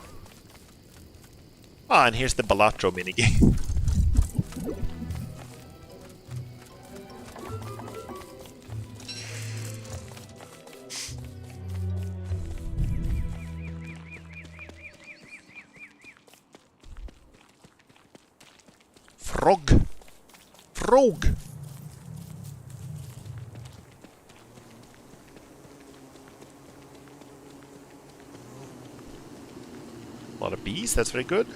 Ah, and here's the Balatro minigame. Frog. Frog. A lot of bees, that's very good.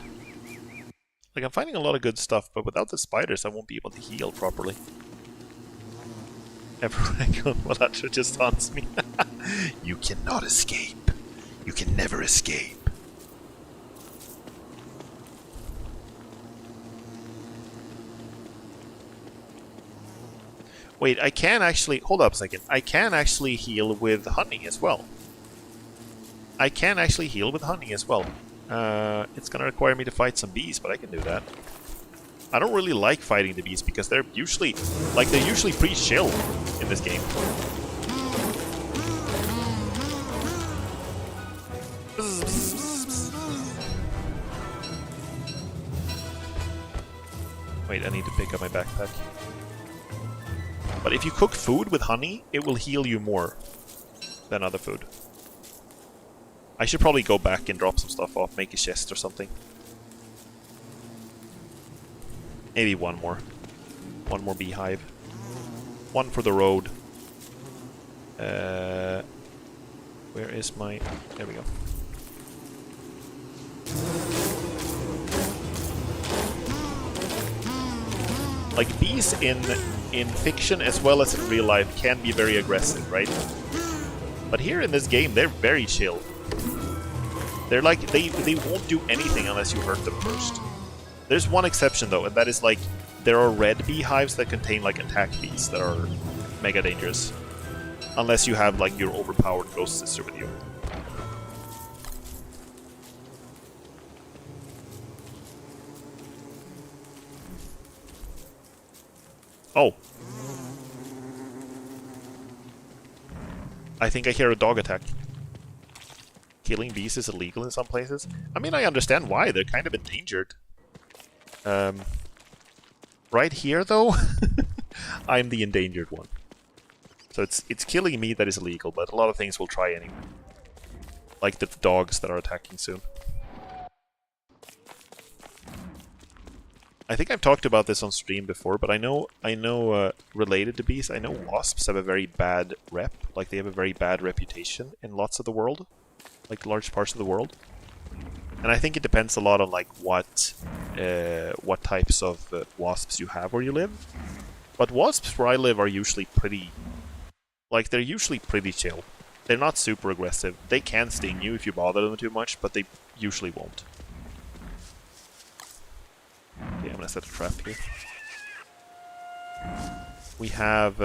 Like, I'm finding a lot of good stuff, but without the spiders I won't be able to heal properly. Everywhere I go, Balatro just haunts me. You cannot escape. You can never escape. Wait, I can actually... Hold up a second. I can actually heal with honey as well. I can actually heal with honey as well. It's gonna require me to fight some bees, but I can do that. I don't really like fighting the bees because they're usually... Like, they're usually pretty chill in this game. Wait, I need to pick up my backpack. But if you cook food with honey, it will heal you more than other food. I should probably go back and drop some stuff off, make a chest or something. Maybe one more. One more beehive. One for the road. Where is my... There we go. Like, bees in fiction as well as in real life can be very aggressive, right? But here in this game, they're very chill. They're like, they won't do anything unless you hurt them first. There's one exception though, and that is like, there are red beehives that contain like attack bees that are mega dangerous. Unless you have like your overpowered ghost sister with you. Oh. I think I hear a dog attack. Killing bees is illegal in some places. I mean, I understand why. They're kind of endangered. Right here, though, I'm the endangered one. So it's killing me that is illegal, but a lot of things we'll try anyway. Like the dogs that are attacking soon. I think I've talked about this on stream before, but I know related to bees, I know wasps have a very bad rep. Like, they have a very bad reputation in lots of the world. Like, large parts of the world. And I think it depends a lot on, like, what types of wasps you have where you live. But wasps where I live are usually pretty... Like, they're usually pretty chill. They're not super aggressive. They can sting you if you bother them too much, but they usually won't. Okay, I'm gonna set a trap here. We have,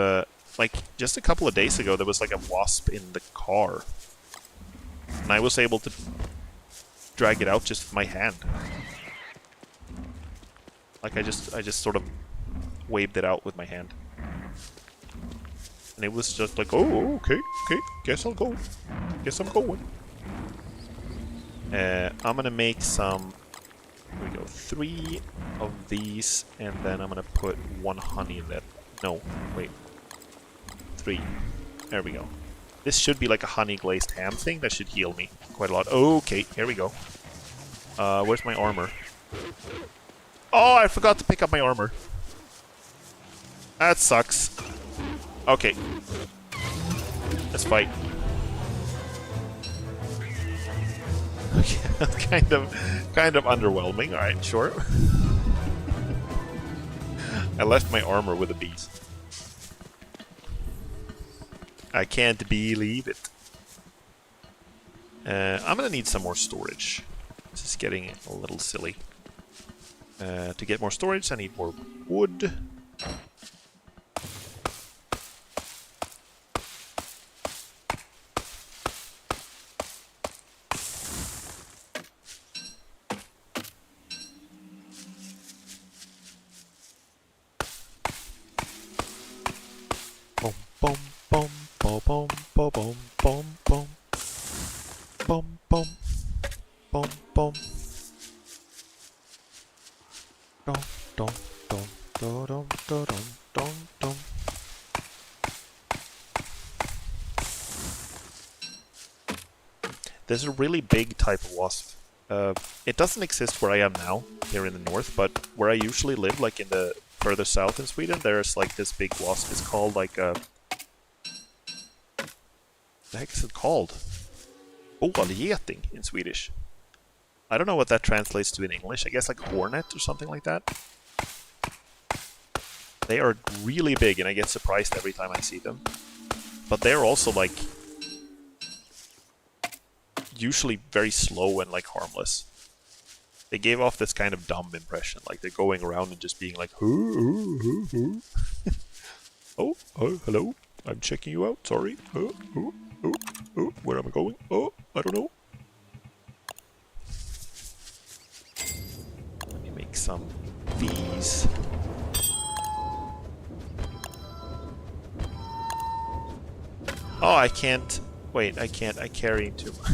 like, just a couple of days ago, there was like a wasp in the car. And I was able to drag it out just with my hand. Like, I just sort of waved it out with my hand. And it was just like, oh, okay, guess I'll go. Guess I'm going. I'm gonna make some... Here we go, 3 of these, and then I'm gonna put 1 honey in that. No, wait. 3. There we go. This should be like a honey glazed ham thing. That should heal me quite a lot. Okay, here we go. Where's my armor? Oh, I forgot to pick up my armor. That sucks. Okay. Let's fight. kind of underwhelming. All right, sure. I left my armor with the bees. I can't believe it. I'm gonna need some more storage. This is getting a little silly. To get more storage, I need more wood. Boom, boom, boom, boom, boom, boom, boom, boom, boom, boom, boom, boom. Dum, dum, dum, dum, dum, dum, dum, dum. There's a really big type of wasp. It doesn't exist where I am now, here in the north, but where I usually live, like in the further south in Sweden, there's like this big wasp. It's called like a... What the heck is it called? Ålgeting in Swedish. I don't know what that translates to in English. I guess like hornet or something like that. They are really big and I get surprised every time I see them. But they're also like... usually very slow and like harmless. They gave off this kind of dumb impression, like they're going around and just being like, oh, hello, I'm checking you out, sorry, where am I going? Oh, I don't know. Let me make some these. Oh, I can't. Wait, I can't. I carry too much.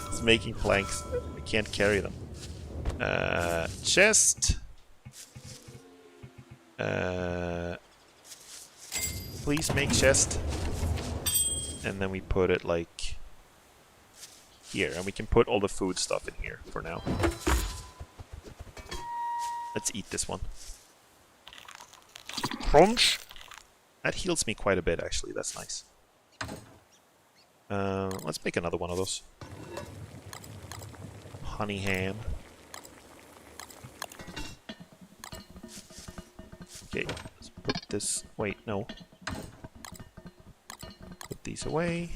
It's making planks. I can't carry them. Chest. Please make chest. And then we put it like here. And we can put all the food stuff in here for now. Let's eat this one. Crunch. That heals me quite a bit, actually. That's nice. Let's make another one of those. Honey ham. Okay, let's put this... Wait, no. Put these away.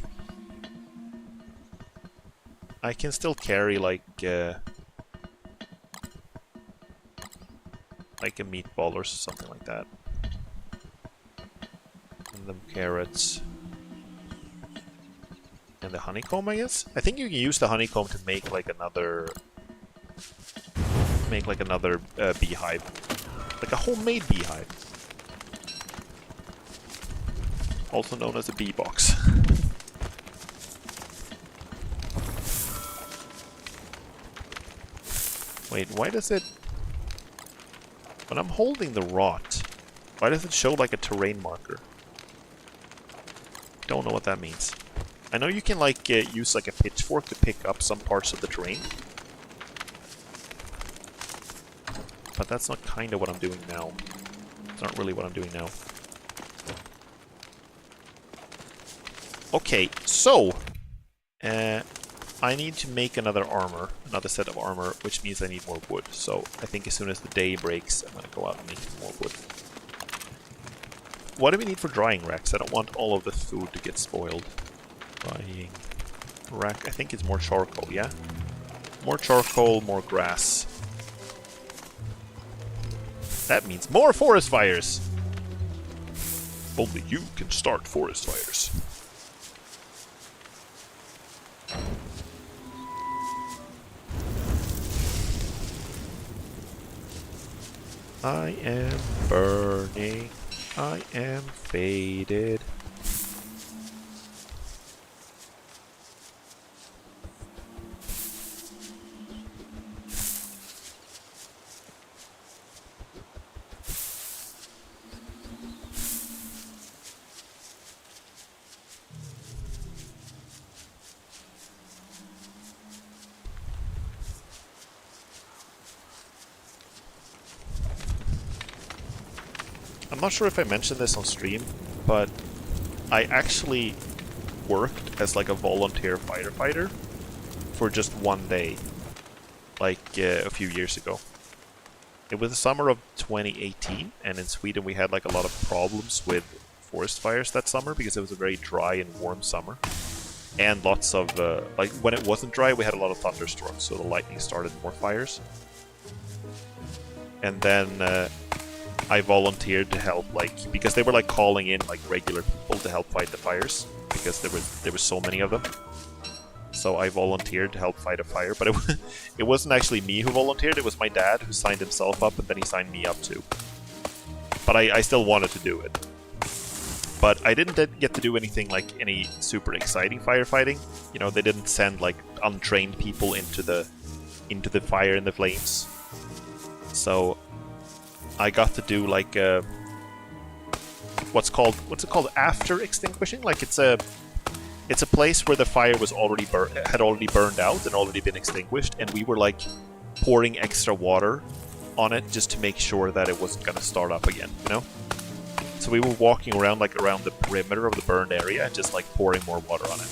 I can still carry, like a meatball or something like that. And the carrots. And the honeycomb, I guess? I think you can use the honeycomb to make like another... beehive. Like a homemade beehive. Also known as a bee box. Wait, why does it... When I'm holding the rot, why does it show like a terrain marker? Don't know what that means. I know you can like use like a pitchfork to pick up some parts of the terrain. But that's not kind of what I'm doing now. It's not really what I'm doing now. Okay, so... I need to make another set of armor, which means I need more wood. So I think as soon as the day breaks, I'm going to go out and make some more wood. What do we need for drying racks? I don't want all of the food to get spoiled. Drying rack, I think it's more charcoal, yeah? More charcoal, more grass. That means more forest fires! Only you can start forest fires. I am burning. I am faded. I'm not sure if I mentioned this on stream, but I actually worked as like a volunteer firefighter for just one day, like a few years ago. It was the summer of 2018, and in Sweden we had like a lot of problems with forest fires that summer because it was a very dry and warm summer. And lots of, like when it wasn't dry, we had a lot of thunderstorms, so the lightning started more fires. And then I volunteered to help, like, because they were like calling in like regular people to help fight the fires, because there were so many of them. So I volunteered to help fight a fire, but it wasn't actually me who volunteered, it was my dad who signed himself up, and then he signed me up too. But I still wanted to do it. But I didn't get to do anything like any super exciting firefighting. You know, they didn't send like untrained people into the fire and the flames. So I got to do like what's it called after extinguishing? Like it's a place where the fire was had already burned out and already been extinguished, and we were like pouring extra water on it just to make sure that it wasn't gonna start up again, you know? So we were walking around like around the perimeter of the burned area, just like pouring more water on it.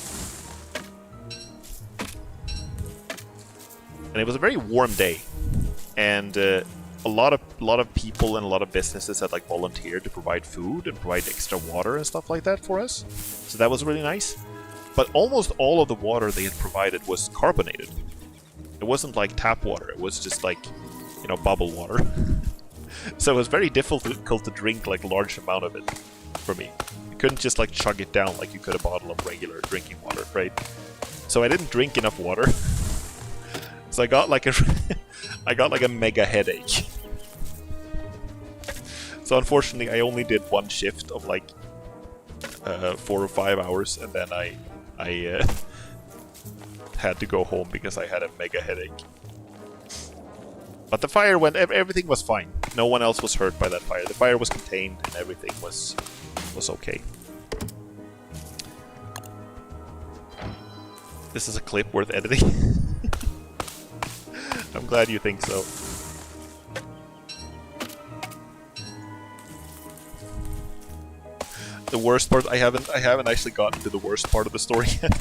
And it was a very warm day, and a lot of people and a lot of businesses had like volunteered to provide food and provide extra water and stuff like that for us. So that was really nice. But almost all of the water they had provided was carbonated. It wasn't like tap water, it was just like, you know, bubble water. So it was very difficult to drink like a large amount of it for me. You couldn't just like chug it down like you could a bottle of regular drinking water, right? So I didn't drink enough water. So I got like a mega headache. So unfortunately I only did one shift of like 4 or 5 hours, and then I had to go home because I had a mega headache. But the fire everything was fine. No one else was hurt by that fire. The fire was contained and everything was okay. This is a clip worth editing. I'm glad you think so. The worst part, I haven't actually gotten to the worst part of the story yet.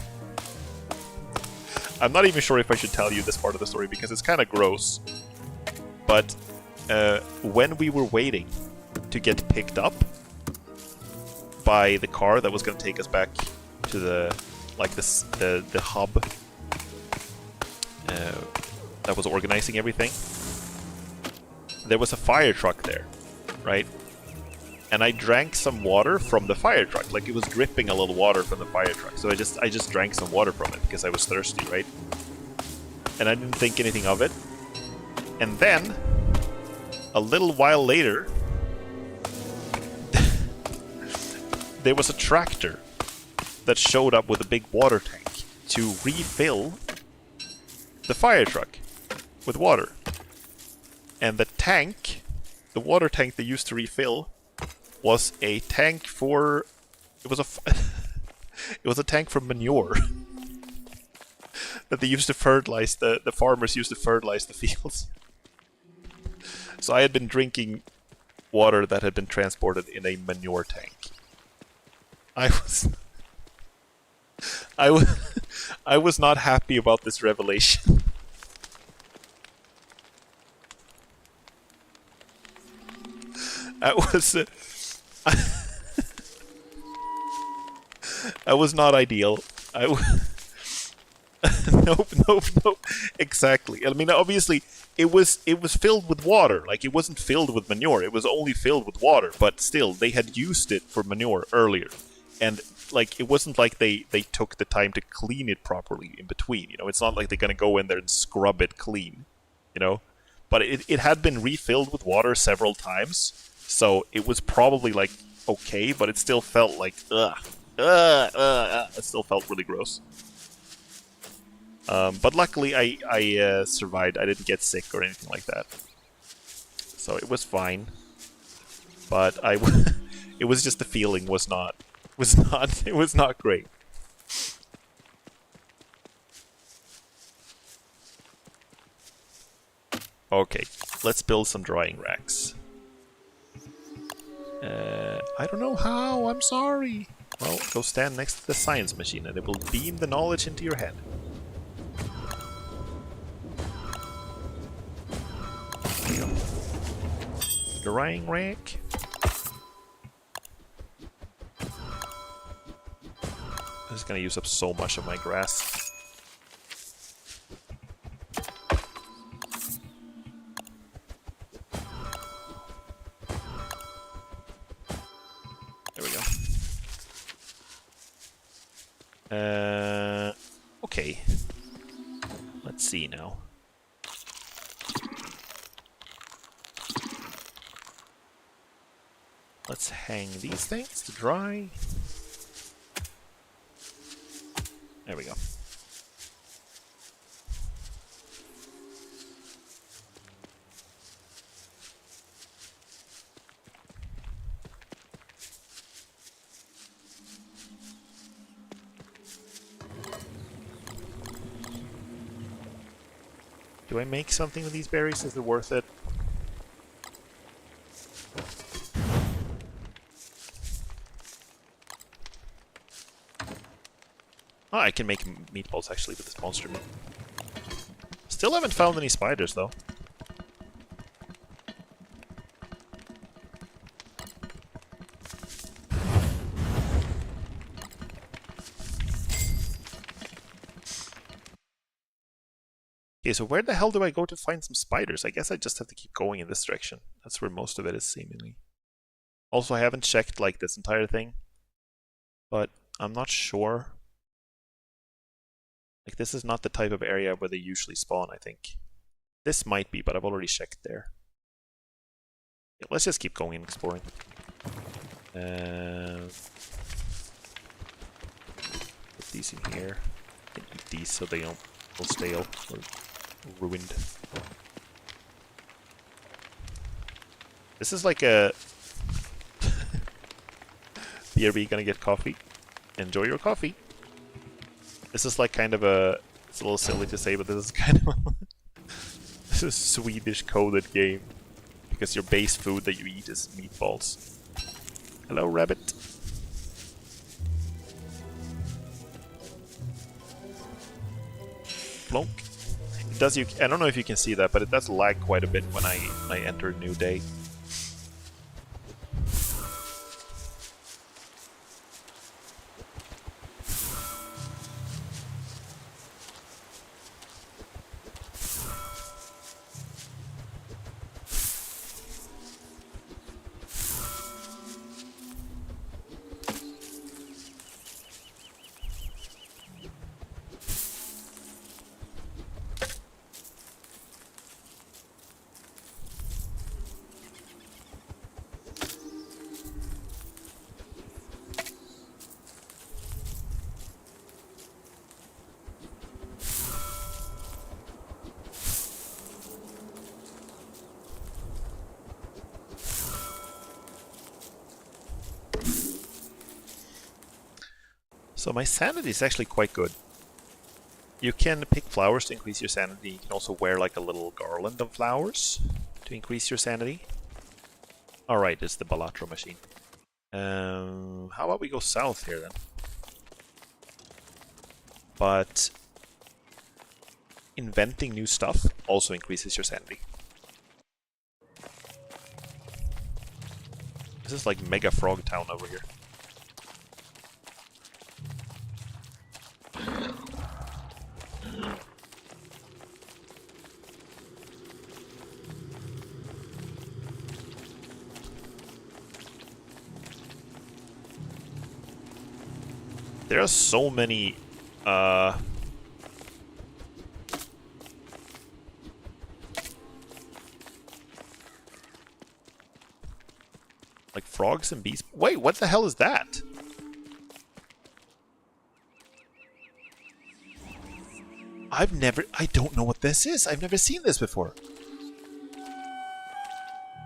I'm not even sure if I should tell you this part of the story because it's kind of gross. But when we were waiting to get picked up by the car that was going to take us back to the hub that was organizing everything, there was a fire truck there, right? And I drank some water from the fire truck. Like, it was dripping a little water from the fire truck. So I just drank some water from it because I was thirsty, right? And I didn't think anything of it. And then, a little while later, there was a tractor that showed up with a big water tank to refill the fire truck with water. And the water tank they used to refill was a tank for... It was a tank for manure. That they used to fertilize, the farmers used to fertilize the fields. So I had been drinking water that had been transported in a manure tank. I was not happy about this revelation. That was not ideal. Nope. Exactly. I mean, obviously, it was filled with water. Like, it wasn't filled with manure. It was only filled with water. But still, they had used it for manure earlier, and like, it wasn't like they took the time to clean it properly in between. You know, it's not like they're gonna go in there and scrub it clean. You know, but it had been refilled with water several times, so it was probably like okay, but it still felt like it still felt really gross. But luckily I survived. I didn't get sick or anything like that, so it was fine. But it was just the feeling was not great. Okay, let's build some drying racks. I don't know how, I'm sorry. Well, go stand next to the science machine and it will beam the knowledge into your head. drying rack. This is gonna use up so much of my grass. There we go. Okay. Let's see now. Let's hang these things to dry. There we go. Do I make something with these berries? Is it worth it? Oh, I can make meatballs actually with this monster meat. Still haven't found any spiders though. Okay, so where the hell do I go to find some spiders? I guess I just have to keep going in this direction. That's where most of it is, seemingly. Also, I haven't checked like this entire thing, but I'm not sure. Like, this is not the type of area where they usually spawn, I think. This might be, but I've already checked there. Yeah, let's just keep going and exploring. Put these in here. I can eat these so they don't go stale or ruined. This is like a... BRB gonna get coffee. Enjoy your coffee. This is like kind of a... It's a little silly to say, but this is kind of this is a Swedish coded game. Because your base food that you eat is meatballs. Hello, rabbit. Plonk. It does you... I don't know if you can see that, but it does lag quite a bit when I enter a new day. So my sanity is actually quite good. You can pick flowers to increase your sanity. You can also wear like a little garland of flowers to increase your sanity. Alright, it's the Balatro machine. How about we go south here then? But inventing new stuff also increases your sanity. This is like Mega Frog Town over here. There are so many like frogs and bees. Wait, what the hell is that? I don't know what this is. I've never seen this before.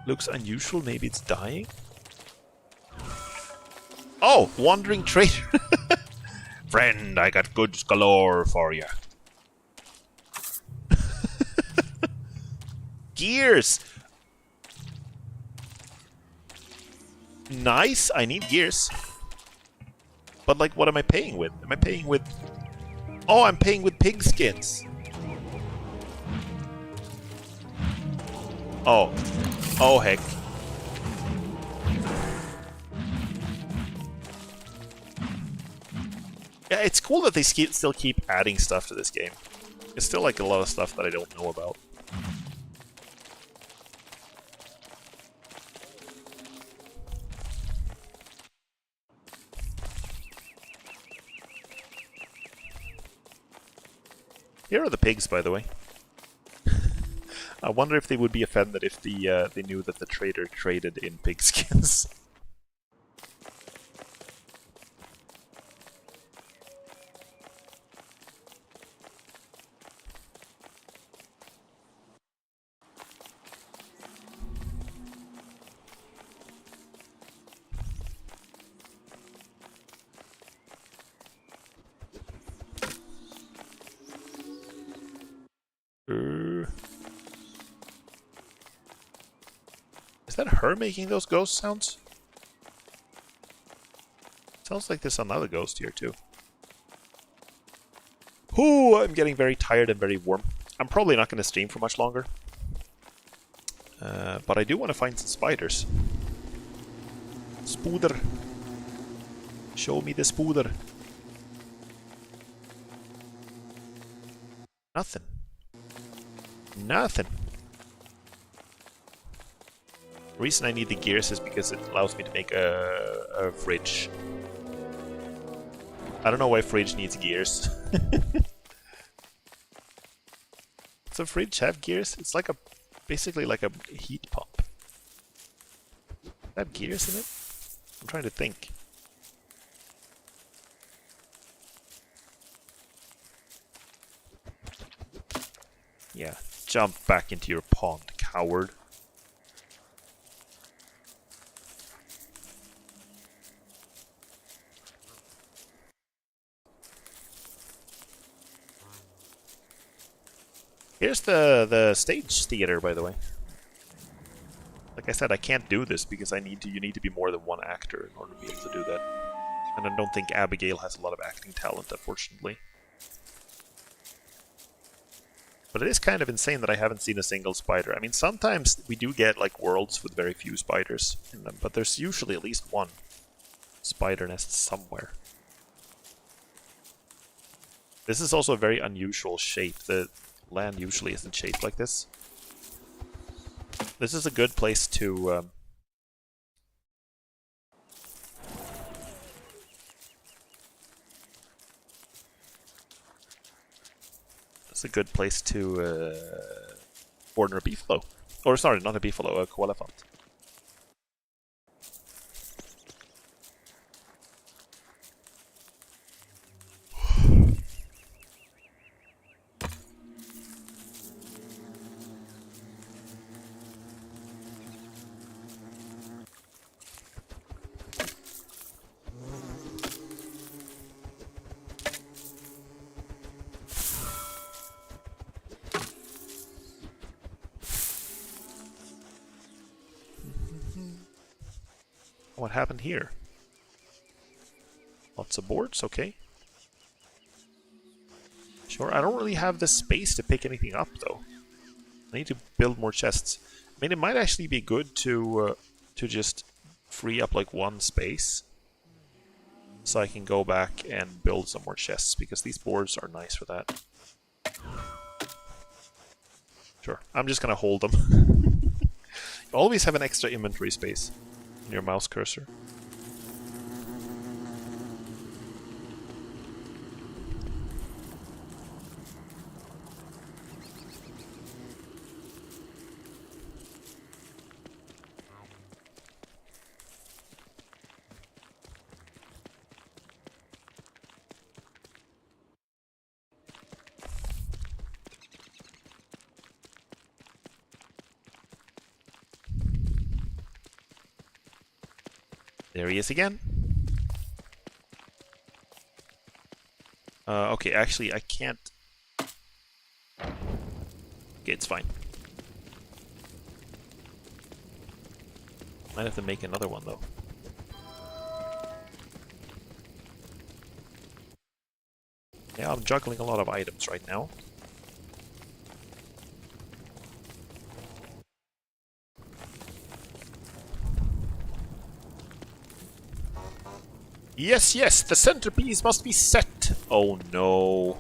Looks unusual, maybe it's dying. Oh, wandering trader. Friend, I got goods galore for you. Gears! Nice, I need gears. But like, what am I paying with? Am I paying with... Oh, I'm paying with pig skins. Oh. Oh, heck. Yeah, it's cool that they still keep adding stuff to this game. It's still like a lot of stuff that I don't know about. Here are the pigs, by the way. I wonder if they would be offended if they knew that the trader traded in pigskins. Is that her making those ghost sounds? Sounds like there's another ghost here too. Ooh, I'm getting very tired and very warm. I'm probably not going to stream for much longer. But I do want to find some spiders. Spooder. Show me the spooder. Nothing. Nothing. The reason I need the gears is because it allows me to make a fridge. I don't know why fridge needs gears. Does a fridge have gears? It's like basically like a heat pump. Does it have gears in it? I'm trying to think. Yeah, jump back into your pond, coward. Here's the stage theater, by the way. Like I said, I can't do this because you need to be more than one actor in order to be able to do that. And I don't think Abigail has a lot of acting talent, unfortunately. But it is kind of insane that I haven't seen a single spider. I mean, sometimes we do get like worlds with very few spiders in them, but there's usually at least one spider nest somewhere. This is also a very unusual shape. The land usually isn't shaped like this. This is a good place to order a beefalo. Or sorry, not a beefalo, a koalefant. What happened here? Lots of boards, okay. Sure, I don't really have the space to pick anything up, though. I need to build more chests. I mean, it might actually be good to just free up, like, one space. So I can go back and build some more chests, because these boards are nice for that. Sure, I'm just gonna hold them. You always have an extra inventory space in your mouse cursor. There he is again. Okay, actually, I can't. Okay, it's fine. Might have to make another one, though. Yeah, I'm juggling a lot of items right now. Yes, yes, the centerpiece must be set What? Oh no.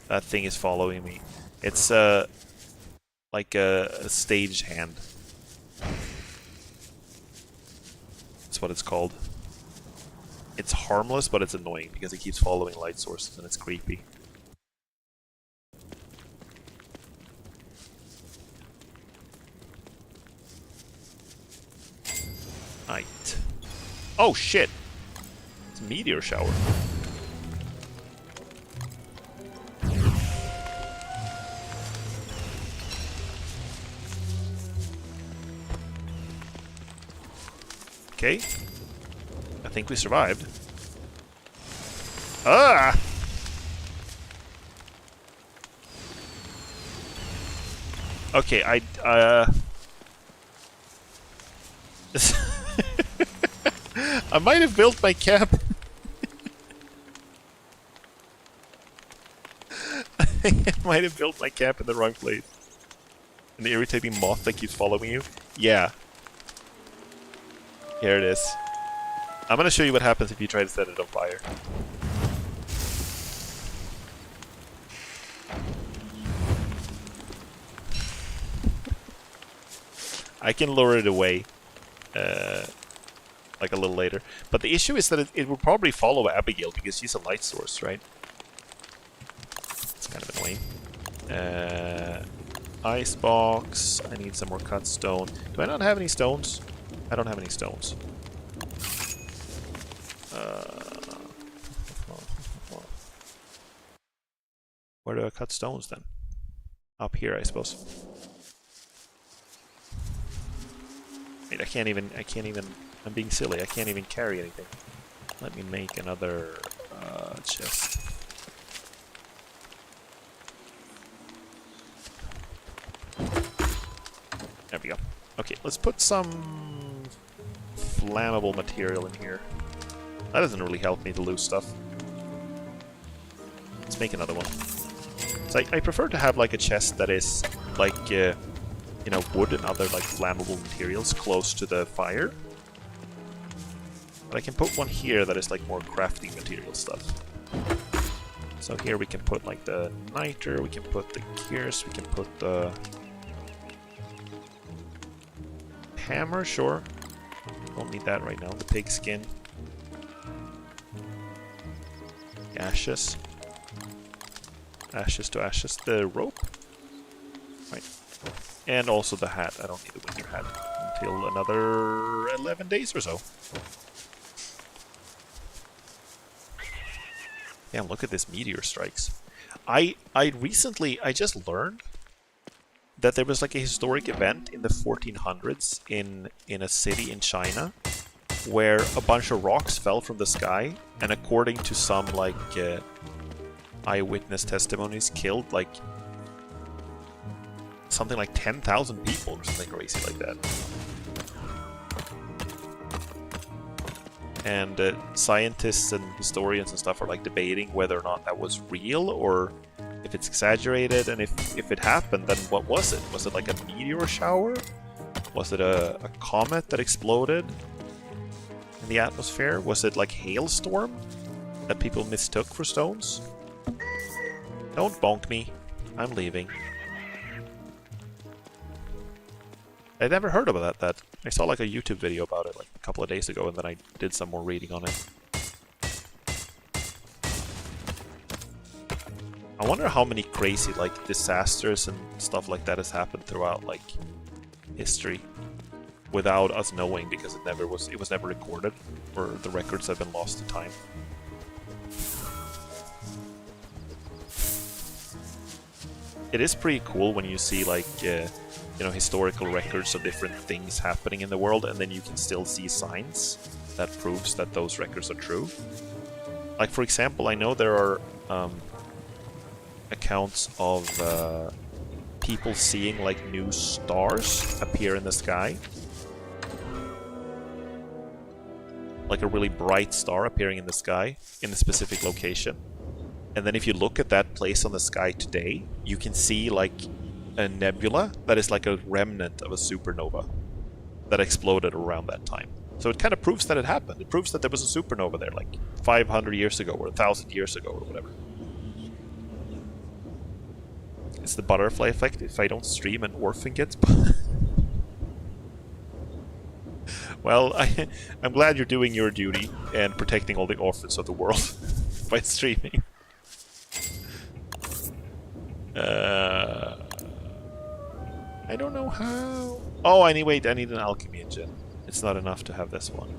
That thing is following me. It's like a stage hand. That's what it's called. It's harmless, but it's annoying because it keeps following light sources and it's creepy. Right. Oh shit! It's a meteor shower. Okay. I think we survived. Ah! Okay, I might have built my camp. I think I might have built my camp in the wrong place. An irritating moth that keeps following you? Yeah. Here it is. I'm gonna show you what happens if you try to set it on fire. I can lure it away, like a little later. But the issue is that it will probably follow Abigail because she's a light source, right? It's kind of annoying. Icebox. I need some more cut stone. Do I not have any stones? I don't have any stones. Where do I cut stones then? Up here, I suppose. Wait, I can't even, I'm being silly, I can't even carry anything. Let me make another chest. There we go. Okay, let's put some flammable material in here. That doesn't really help me to lose stuff. Let's make another one. So I prefer to have like a chest that is like, you know, wood and other like flammable materials close to the fire. But I can put one here that is like more crafting material stuff. So here we can put like the niter, we can put the gears, we can put the hammer, sure. Don't need that right now. The pig skin. Ashes. Ashes to ashes. The rope. Right. And also the hat. I don't need the winter hat until another 11 days or so. Yeah, look at this meteor strikes. I just learned that there was like a historic event in the 1400s in a city in China where a bunch of rocks fell from the sky, and according to some like eyewitness testimonies, killed like something like 10,000 people or something crazy like that. And scientists and historians and stuff are like debating whether or not that was real or if it's exaggerated, and if it happened, then what was it? Was it like a meteor shower? Was it a comet that exploded in the atmosphere? Was it like hailstorm that people mistook for stones? Don't bonk me. I'm leaving. I'd never heard about that. I saw like a YouTube video about it like a couple of days ago, and then I did some more reading on it. I wonder how many crazy like disasters and stuff like that has happened throughout like history without us knowing, because it was never recorded, or the records have been lost to time. It is pretty cool when you see like you know, historical records of different things happening in the world, and then you can still see signs that proves that those records are true. Like for example, I know there are accounts of people seeing like new stars appear in the sky. Like a really bright star appearing in the sky in a specific location. And then if you look at that place on the sky today, you can see like a nebula that is like a remnant of a supernova that exploded around that time. So it kind of proves that it happened. It proves that there was a supernova there, like 500 years ago or 1,000 years ago or whatever. It's the butterfly effect. If I don't stream, an orphan gets... Well, I'm glad you're doing your duty and protecting all the orphans of the world by streaming. I don't know how... Oh, anyway, I need an alchemy engine. It's not enough to have this one.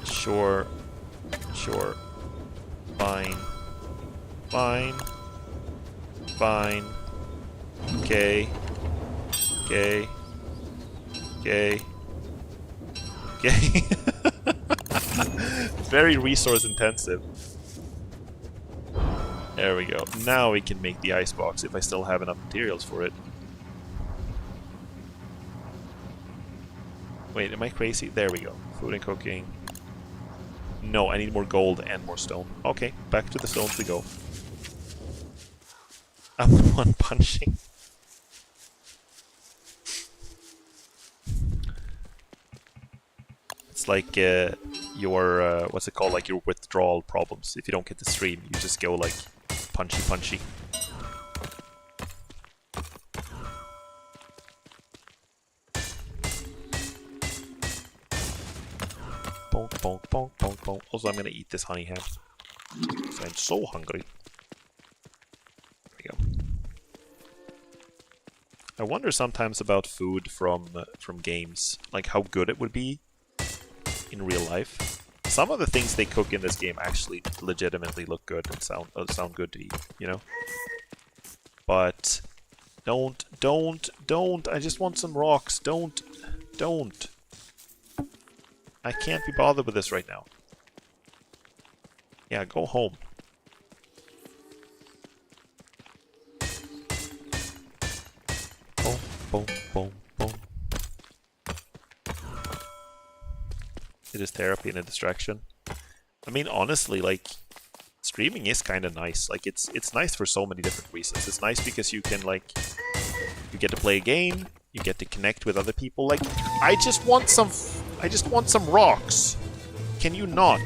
Sure. Sure. Fine. Fine. Fine. Okay. Okay. Okay. Okay. Very resource intensive. There we go. Now we can make the icebox if I still have enough materials for it. Wait, am I crazy? There we go. Food and cooking. No, I need more gold and more stone. Okay, back to the stones we go. I'm the one punching. It's like your, what's it called? Like your withdrawal problems. If you don't get the stream, you just go like punchy punchy. Bonk, bonk, bonk, bonk, bonk. Also, I'm gonna eat this honey ham. I'm so hungry. There we go. I wonder sometimes about food from games, like how good it would be in real life. Some of the things they cook in this game actually legitimately look good and sound good to eat, you know? But don't. I just want some rocks. Don't. I can't be bothered with this right now. Yeah, go home. Boom, boom, boom, boom. It is therapy and a distraction. I mean, honestly, like, streaming is kind of nice. Like, it's nice for so many different reasons. It's nice because you can, like, you get to play a game, you get to connect with other people. Like, I just want some rocks. Can you not?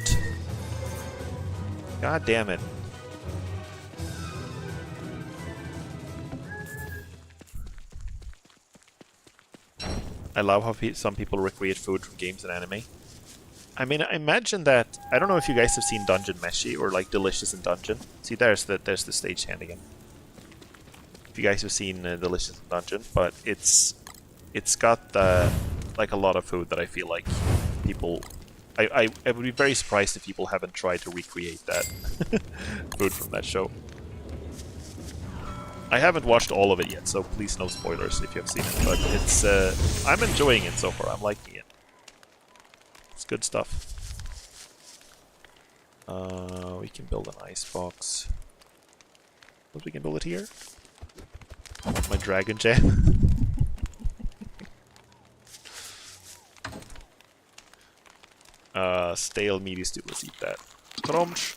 God damn it. I love how some people recreate food from games and anime. I mean, I imagine that... I don't know if you guys have seen Dungeon Meshi or like Delicious in Dungeon. See, there's the stagehand again. If you guys have seen Delicious in Dungeon, but it's got like a lot of food that I feel like people... I would be very surprised if people haven't tried to recreate that food from that show. I haven't watched all of it yet, so please no spoilers if you have seen it. But it's I'm enjoying it so far. I'm liking it. It's good stuff. We can build an icebox. What, we can build it here? My dragon jam. Stale meaty stew. Let's eat that. Crunch.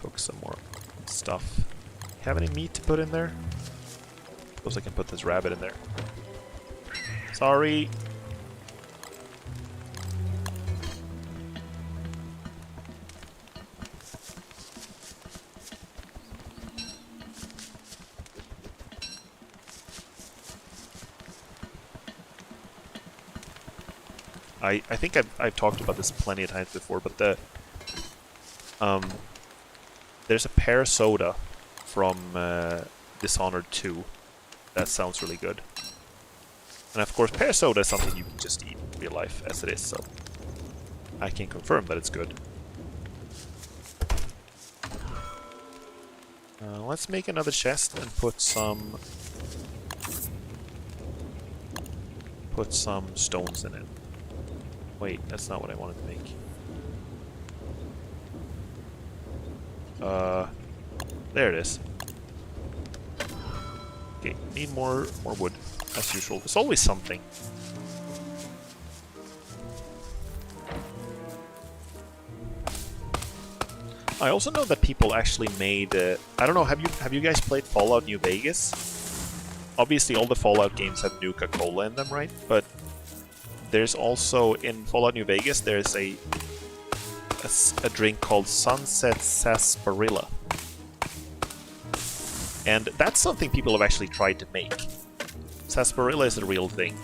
Cook some more stuff. Have any meat to put in there? Suppose I can put this rabbit in there. Sorry. I think I've talked about this plenty of times before, but there's a pear soda from Dishonored 2 that sounds really good. And of course, pear soda is something you can just eat in real life as it is, so I can confirm that it's good. Let's make another chest and put some stones in it. Wait, that's not what I wanted to make. There it is. Okay, need more wood, as usual. There's always something. I also know that people actually made. I don't know. Have you guys played Fallout New Vegas? obviously all the Fallout games have Nuka-Cola in them, right? But there's also, in Fallout New Vegas, there's a drink called Sunset Sarsaparilla. And that's something people have actually tried to make. Sarsaparilla is a real thing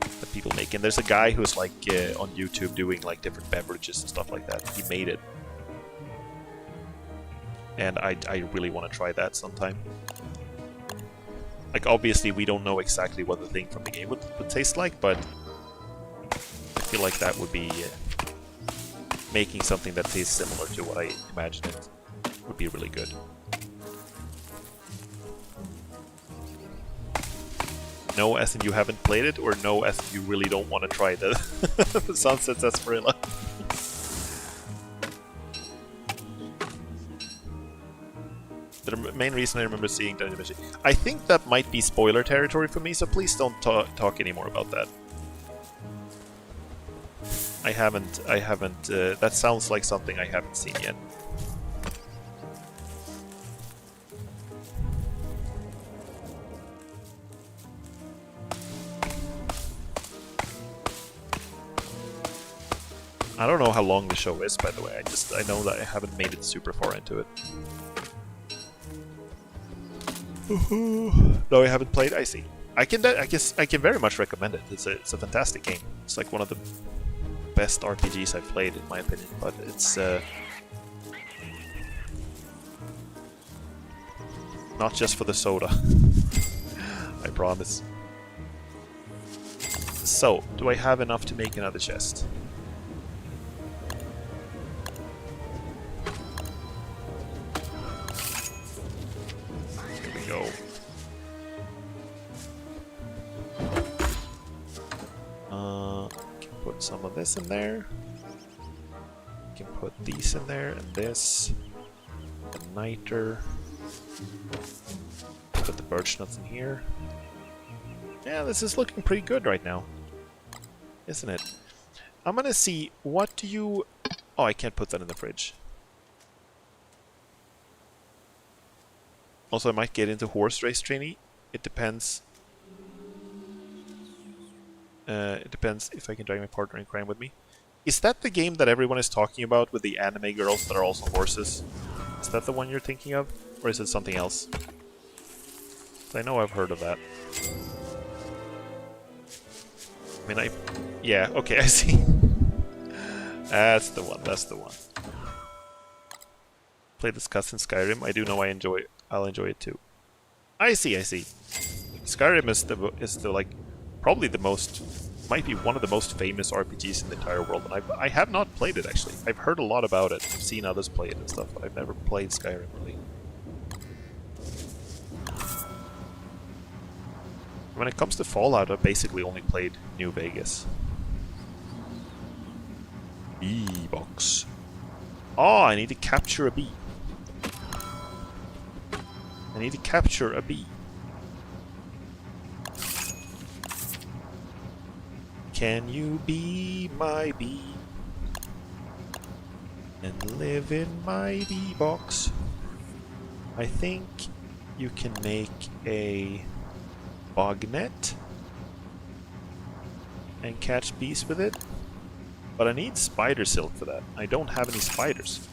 that people make. And there's a guy who's like on YouTube doing like different beverages and stuff like that. He made it. And I really want to try that sometime. Like, obviously we don't know exactly what the thing from the game would taste like, but I feel like that would be making something that tastes similar to what I imagined it would be really good. No, as in you haven't played it, or no, as in you really don't want to try the, the Sunset Sarsaparilla? The main reason I remember seeing Dungeon Machine. I think that might be spoiler territory for me, so please don't talk anymore about that. I haven't, that sounds like something I haven't seen yet. I don't know how long the show is, by the way. I know that I haven't made it super far into it. No, I haven't played. I see. I guess I can very much recommend it. It's a fantastic game. It's like one of the best RPGs I've played, in my opinion. But it's not just for the soda. I promise. So, do I have enough to make another chest? Go. Can put some of this in there. Can put these in there and this. The niter. Put the birch nuts in here. Yeah, this is looking pretty good right now, isn't it? I'm gonna see, what do you... Oh, I can't put that in the fridge. Also, I might get into horse race training. It depends. It depends if I can drag my partner in crime with me. Is that the game that everyone is talking about with the anime girls that are also horses? Is that the one you're thinking of? Or is it something else? I know I've heard of that. I mean, yeah, okay, I see. That's the one, that's the one. Play this cuss in Skyrim. I do know I'll enjoy it too. I see. Skyrim is the like, probably the most, might be one of the most famous RPGs in the entire world, and I have not played it actually. I've heard a lot about it. I've seen others play it and stuff, but I've never played Skyrim really. When it comes to Fallout, I've basically only played New Vegas. Bee box. Oh, I need to capture a bee. I need to capture a bee. Can you be my bee and live in my bee box? I think you can make a bug net and catch bees with it, but I need spider silk for that. I don't have any spiders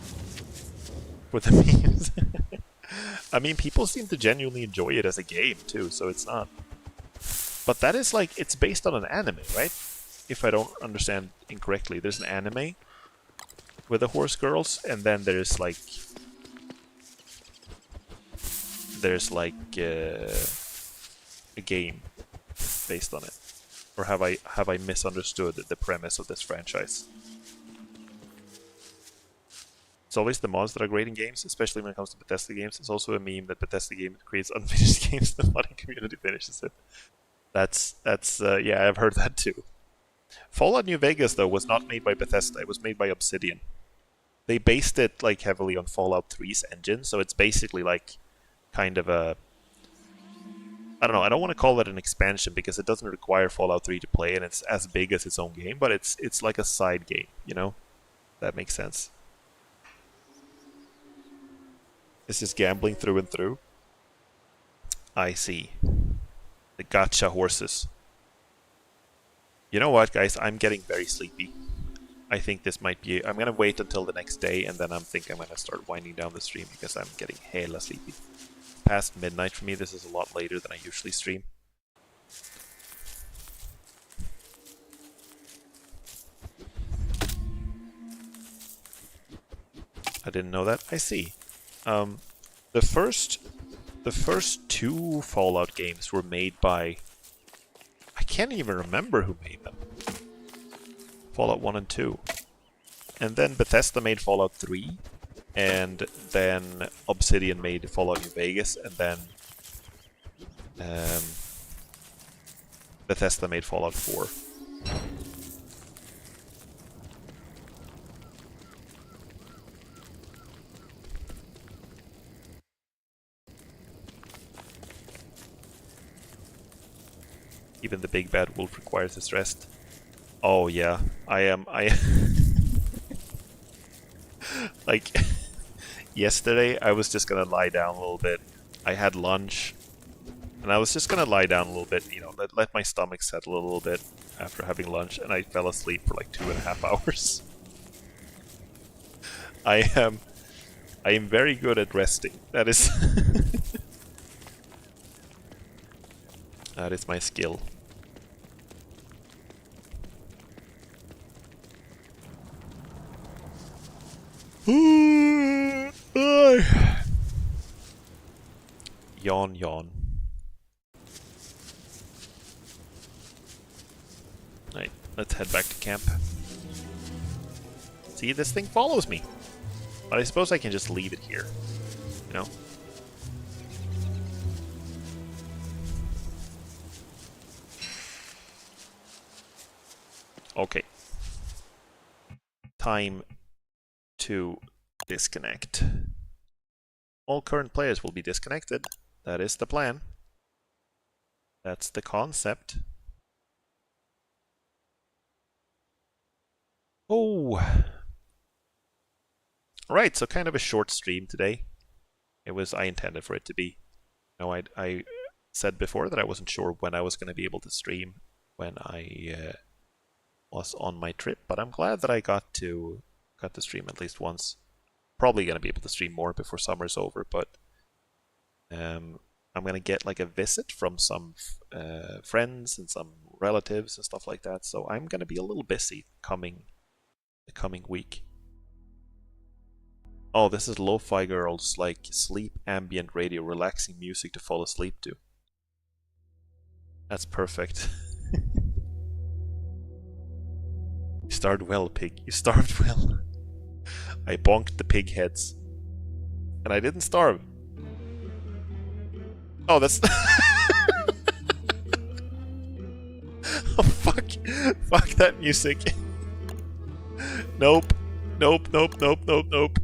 for the bees. I mean, people seem to genuinely enjoy it as a game too, so it's not. But that is like, it's based on an anime, right? If I don't understand incorrectly, there's an anime with the horse girls, and then there's like a game based on it. Or have I misunderstood the premise of this franchise? It's always the mods that are great in games, especially when it comes to Bethesda games. It's also a meme that Bethesda game creates unfinished games, the modding community finishes it. That's yeah, I've heard that too. Fallout New Vegas though was not made by Bethesda, it was made by Obsidian. They based it like heavily on Fallout 3's engine, so it's basically like kind of a, I don't know, I don't want to call it an expansion because it doesn't require Fallout 3 to play and it's as big as its own game, but it's like a side game, you know? That makes sense. It's just gambling through and through. I see. The gacha horses. You know what, guys? I'm getting very sleepy. I think this might be... I'm gonna wait until the next day, and then I'm gonna start winding down the stream because I'm getting hella sleepy. Past midnight for me, this is a lot later than I usually stream. I didn't know that. I see. The first two Fallout games were made by... I can't even remember who made them. Fallout 1 and 2. And then Bethesda made Fallout 3. And then Obsidian made Fallout New Vegas. And then Bethesda made Fallout 4. Even the big bad wolf requires his rest. Oh yeah, I like yesterday I was just gonna lie down a little bit. I had lunch and I was just gonna lie down a little bit, you know, let my stomach settle a little bit after having lunch, and I fell asleep for like 2.5 hours. I am very good at resting. That is that is my skill. Yawn, yawn. Right, let's head back to camp. See, this thing follows me. But I suppose I can just leave it here. You know? Okay. Time to disconnect. All current players will be disconnected. That is the plan. That's the concept. Oh. Right, so kind of a short stream today. I intended for it to be. You know, I said before that I wasn't sure when I was going to be able to stream when I was on my trip, but I'm glad that I got to stream at least once. Probably going to be able to stream more before summer's over, but I'm going to get like a visit from some friends and some relatives and stuff like that, so I'm going to be a little busy the coming week. Oh, this is Lo-Fi Girls, like sleep ambient radio, relaxing music to fall asleep to. That's perfect. You starved well, pig. You starved well. I bonked the pig heads. And I didn't starve. Oh, that's... Oh, fuck. Fuck that music. Nope. Nope, nope, nope, nope, nope.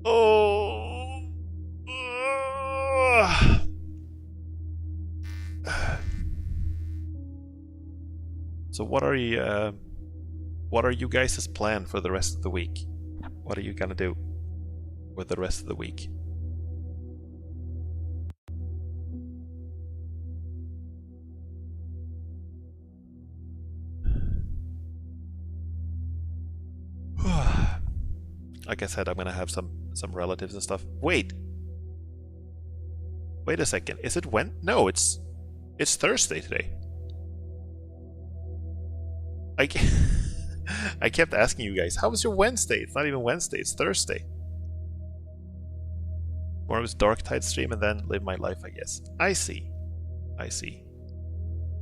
Oh. So what are you guys' plan for the rest of the week? What are you gonna do with the rest of the week? Like I said, I'm gonna have some relatives and stuff. Wait a second. Is it when? No, it's Thursday today. I kept asking you guys, how was your Wednesday? It's not even Wednesday, it's Thursday. More of this Darktide stream and then live my life, I guess. I see.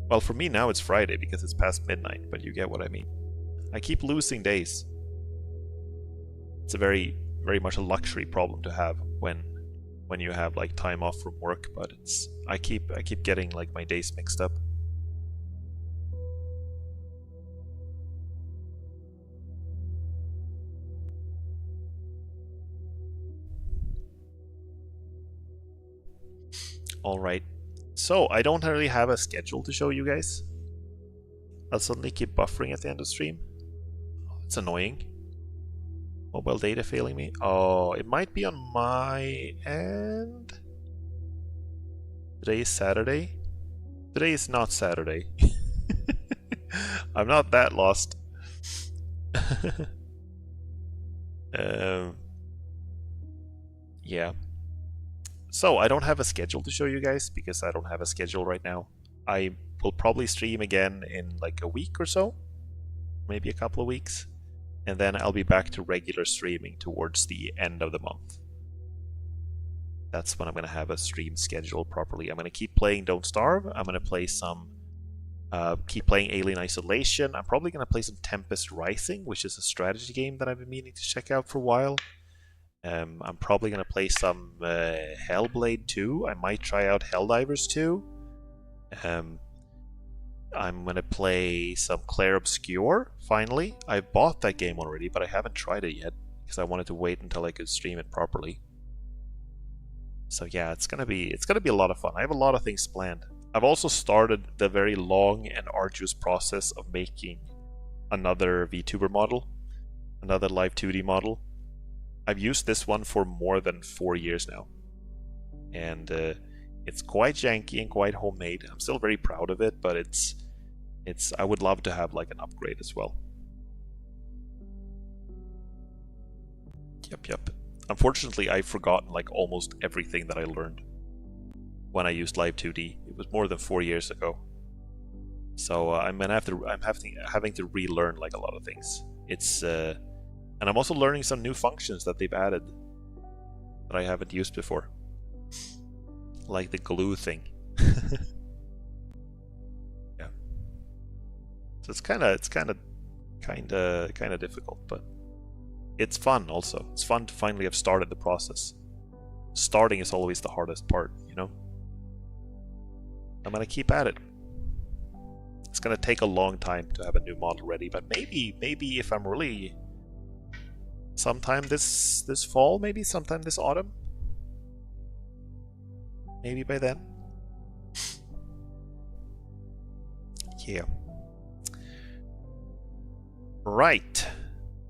Well, for me now it's Friday because it's past midnight, but you get what I mean. I keep losing days. It's a very, very much a luxury problem to have when you have like time off from work, but I keep getting like my days mixed up. Alright, so I don't really have a schedule to show you guys. I'll suddenly keep buffering at the end of stream. It's annoying. Mobile data failing me. Oh, it might be on my end. Today is Saturday. Today is not Saturday. I'm not that lost. Yeah. So I don't have a schedule to show you guys because I don't have a schedule right now. I will probably stream again in like a week or so, maybe a couple of weeks, and then I'll be back to regular streaming towards the end of the month. That's when I'm going to have a stream schedule properly. I'm going to keep playing Don't Starve. I'm going to play some keep playing Alien Isolation. I'm probably going to play some Tempest Rising, which is a strategy game that I've been meaning to check out for a while. I'm probably going to play some Hellblade 2. I might try out Helldivers 2. I'm going to play some Clair Obscur, finally. I bought that game already, but I haven't tried it yet, because I wanted to wait until I could stream it properly. So yeah, it's gonna be a lot of fun. I have a lot of things planned. I've also started the very long and arduous process of making another VTuber model, another Live 2D model. I've used this one for more than 4 years now, and it's quite janky and quite homemade. I'm still very proud of it, but it's I would love to have like an upgrade as well. Yep. Unfortunately, I've forgotten like almost everything that I learned when I used Live 2D. It was more than 4 years ago, so I'm having to relearn like a lot of things. It's and I'm also learning some new functions that they've added that I haven't used before, like the glue thing. Yeah, so it's kind of difficult, but it's fun also. It's fun to finally have started the process. Starting is always the hardest part, you know? I'm gonna keep at it. It's gonna take a long time to have a new model ready, but maybe if I'm really sometime this fall, maybe sometime this autumn. Maybe by then. Yeah. Right.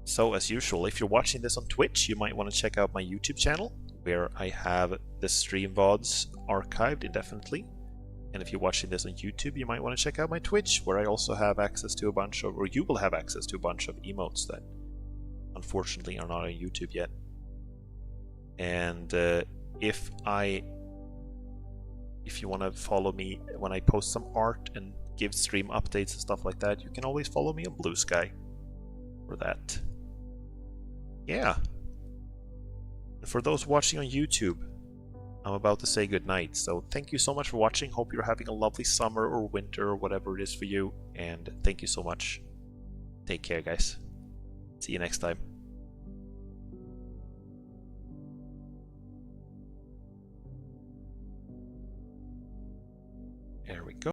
So as usual, if you're watching this on Twitch, you might want to check out my YouTube channel, where I have the stream VODs archived indefinitely. And if you're watching this on YouTube, you might want to check out my Twitch, where I also have access to a bunch of, or you will have access to a bunch of emotes that unfortunately are not on YouTube yet. And if you want to follow me when I post some art and give stream updates and stuff like that, you can always follow me on Blue Sky for that. Yeah. And for those watching on YouTube, I'm about to say goodnight. So thank you so much for watching. Hope you're having a lovely summer or winter or whatever it is for you. And thank you so much. Take care, guys. See you next time.